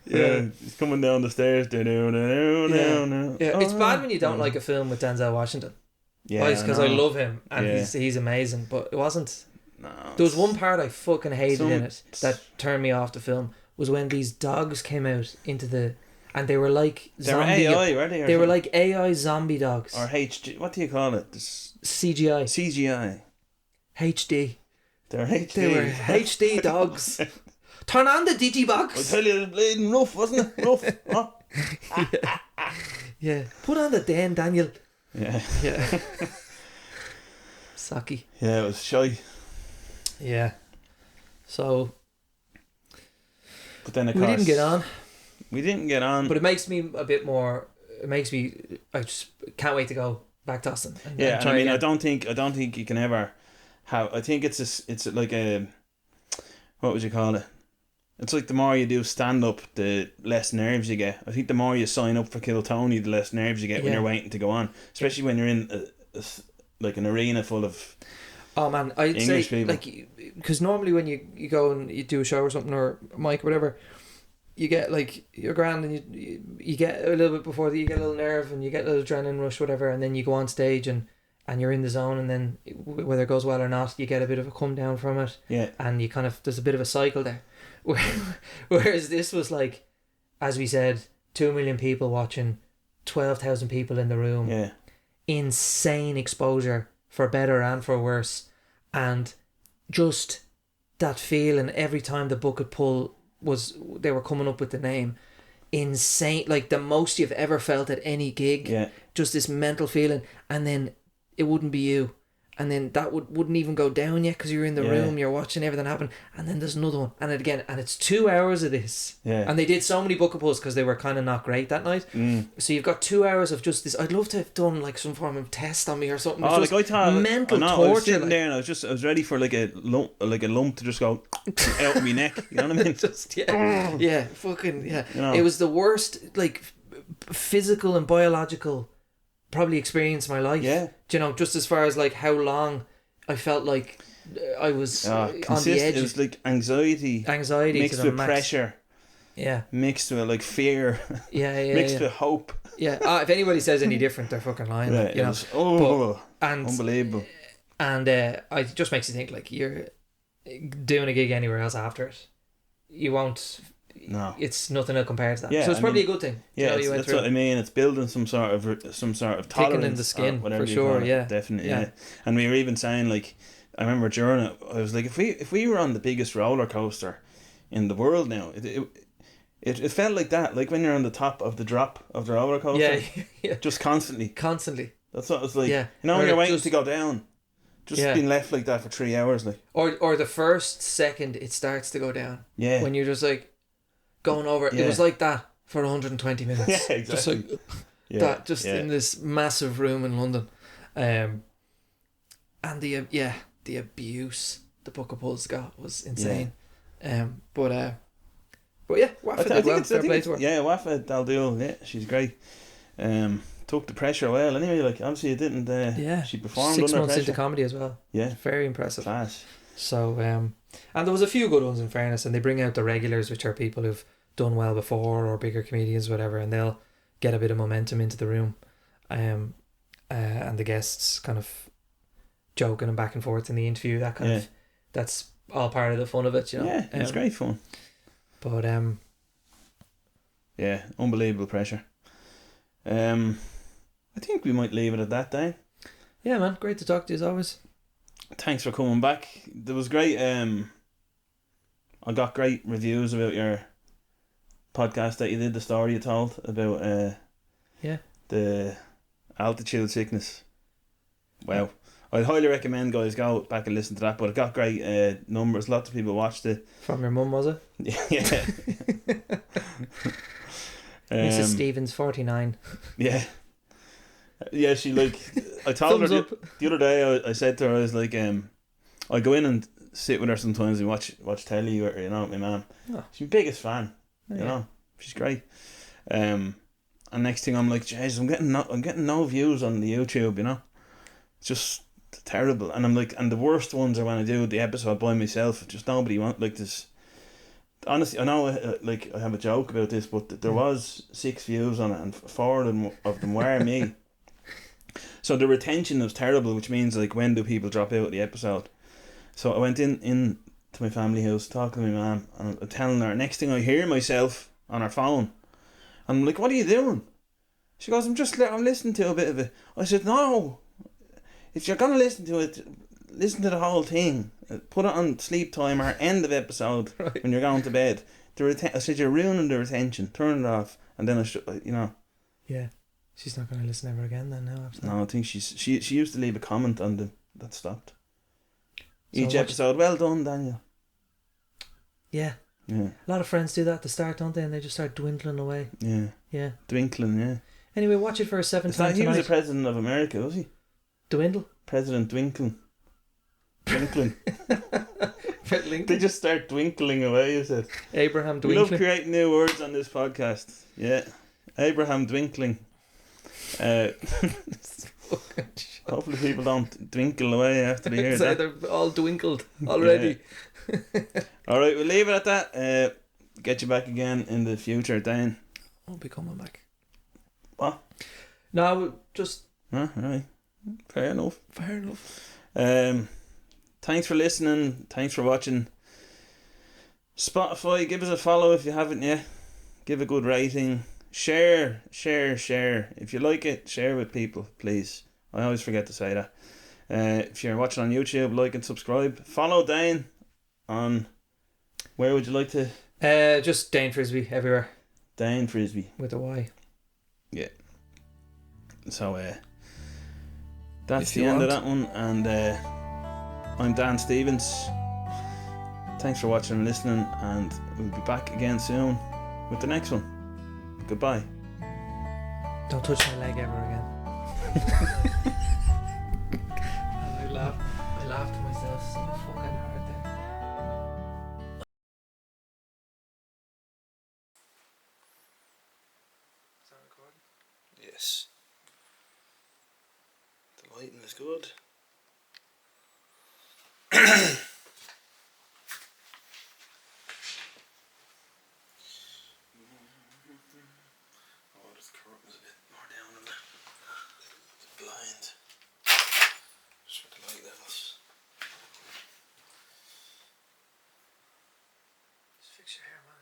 Yeah, he's coming down the stairs. Yeah, Yeah, it's bad when you don't like a film with Denzel Washington. Yeah, Because I know. love him and Yeah. he's amazing, but it wasn't. No, There was one part I fucking hated in it Some- that turned me off the film was when these dogs came out into the and they were like they were zombie. AI, were they? Or They were something? like AI zombie dogs. or HG. What do you call it? This CGI. CGI. HD. They're HD. They were HD dogs. Turn on the I Digibox. tell you, it was bleeding rough, wasn't it? Rough. Huh? Yeah. Put on the Dan Daniel. Yeah. Yeah. Sucky. Yeah, it was shy. Yeah. So But then of we course didn't get on. We didn't get on. But it makes me a bit more. It makes me. I just can't wait to go back to Austin. Yeah, and I mean, again. I don't think you can ever have. I think it's like a, what would you call it? It's like the more you do stand up, the less nerves you get. I think the more you sign up for Kill Tony, the less nerves you get when Yeah. you're waiting to go on. Especially when you're in like an arena full of. Oh man, I'd English say people. like because normally when you go and you do a show or something or a mic or whatever, you get like you're grand and you get a little bit before that, you get a little nerve and you get a little adrenaline rush, whatever, and then you go on stage and you're in the zone, and then whether it goes well or not, you get a bit of a come down from it, Yeah. and you kind of there's a bit of a cycle there. Whereas this was like, as we said, 2 million people watching, 12,000 people in the room, Yeah. insane exposure for better and for worse, and just that feeling every time the bucket pull was they were coming up with the name, insane, like the most you've ever felt at any gig. Yeah. Just this mental feeling, and then it wouldn't be you, and then that wouldn't even go down yet because you're in the Yeah. room, you're watching everything happen, and then there's another one, and again, and it's 2 hours of this. Yeah. And they did so many bucket pulls because they were kind of not great that night. So you've got 2 hours of just this. I'd love to have done like some form of test on me or something. It's Oh, just like I thought, mental I was torture. sitting like, there and I was ready for like a lump to just go out of my neck. You know what I mean? just yeah, fucking yeah. You know. It was the worst like physical and biological probably experience of my life. Yeah. Do you know, just as far as like how long I felt like I was on the edge. It was like anxiety to mixed the with max. pressure, Yeah, mixed with like fear, yeah, mixed yeah. with hope. Yeah. If anybody says any different, they're fucking lying. Yeah, like, you it know. was And unbelievable. And it just makes you think like you're doing a gig anywhere else after it, you won't. No. It's nothing to compare to that. Yeah, So it's I probably mean, a good thing. Yeah, you know, you went that's through. what I mean. It's building some sort of tolerance in the skin, or whatever for you sure, call it. yeah. Definitely, Yeah. yeah. And we were even saying like, I remember during it, I was like, if we were on the biggest roller coaster in the world now, it felt like that, like when you're on the top of the drop of the roller coaster, Yeah. just constantly. Constantly. That's what it's like. Yeah. You know, Or when you're like waiting just- to go down, just Yeah. being left like that for 3 hours, like. Or the first second it starts to go down. Yeah. When you're just like going over. Yeah. It was like that for 120 minutes. Yeah, exactly. Just like yeah. that, just yeah. in this massive room in London. And the abuse the Book of Pulls got was insane. But yeah, Wafa did well. Fair play to her. Yeah, Wafa Daldul, yeah, she's great. Took the pressure well. Anyway, like obviously it didn't. Yeah, she performed 6 under months pressure. into comedy as well. Yeah, Very impressive. class. So and there was a few good ones in fairness, and they bring out the regulars, which are people who've done well before or bigger comedians, whatever, and they'll get a bit of momentum into the room. And the guests kind of joking and back and forth in the interview. That kind of that's all part of the fun of it, you know. Yeah, it's great fun. But yeah, unbelievable pressure. I think we might leave it at that, Dane. yeah, man, great to talk to you as always. Thanks for coming back. There was great. I got great reviews about your podcast that you did, the story you told about the altitude sickness. Wow. I'd highly recommend guys go back and listen to that, but it got great numbers. Lots of people watched it. From your mum, was it? Yeah. Mrs. Stevens, 49. Yeah. Yeah, she I told her the other day, I said to her, I was like, I go in and sit with her sometimes and watch telly with her, you know, with my mum. Oh. She's my biggest fan, you know. She's great. And next thing I'm like, jeez, I'm getting no views on the YouTube, you know. It's just terrible. And I'm like, and the worst ones are when I do the episode by myself. Just nobody this. Honestly, I know I have a joke about this, but there was 6 views on it, and 4 of them were me. So the retention was terrible, which means like, when do people drop out of the episode? So I went in to my family house, talking to my mum, and I'm telling her. Next thing I hear myself on her phone, and I'm like, "What are you doing?" She goes, "I'm listening to a bit of it." I said, "No, if you're gonna listen to it, listen to the whole thing. Put it on sleep timer, end of episode, right, when you're going to bed." I said, "You're ruining the retention. Turn it off." And then you know. Yeah, she's not going to listen ever again then now. After no, I think she used to leave a comment on them that stopped. Each episode, well done, Daniel. Yeah. Yeah. A lot of friends do that at the start, don't they? And they just start dwindling away. Yeah. Yeah. Dwinkling, yeah. Anyway, watch it for a 7th time He tonight. was the president of America, was he? Dwindle? President Dwinkling. They just start dwinkling away, you said. Abraham Dwinkling. We love creating new words on this podcast. Yeah. Abraham Dwinkling. Hopefully people don't dwinkle away after they hear that. They're all dwinkled already. Yeah. Alright, we'll leave it at that. Get you back again in the future, Dane. Won't be coming back. What? No, just... Right. Fair enough. Fair enough. Thanks for listening. Thanks for watching. Spotify, give us a follow if you haven't yet. Give a good rating. Share. If you like it, share with people, please. I always forget to say that. If you're watching on YouTube, like and subscribe. Follow Dane on... Where would you like to... Just Dane Frisby everywhere. Dane Frisby. With a Y. Yeah. So, that's the end of that one. And I'm Dan Stevens. Thanks for watching and listening. And we'll be back again soon with the next one. Goodbye. Don't touch my leg ever again. I laughed to myself so fucking hard there. Is that recording? Yes. The lighting is good. Oh, this curtain's a bit more down on the blind. Just with the light levels. Just fix your hair, man.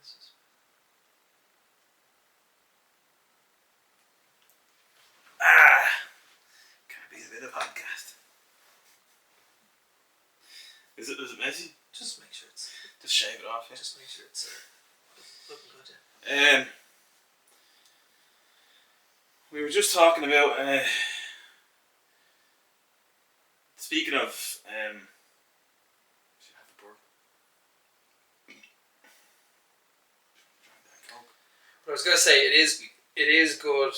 Can't be a bit of podcast. Is it messy? Just make sure it's... Just shave it off, yeah? Just make sure it's looking good, yeah. We were just talking about speaking of But I was gonna say it is good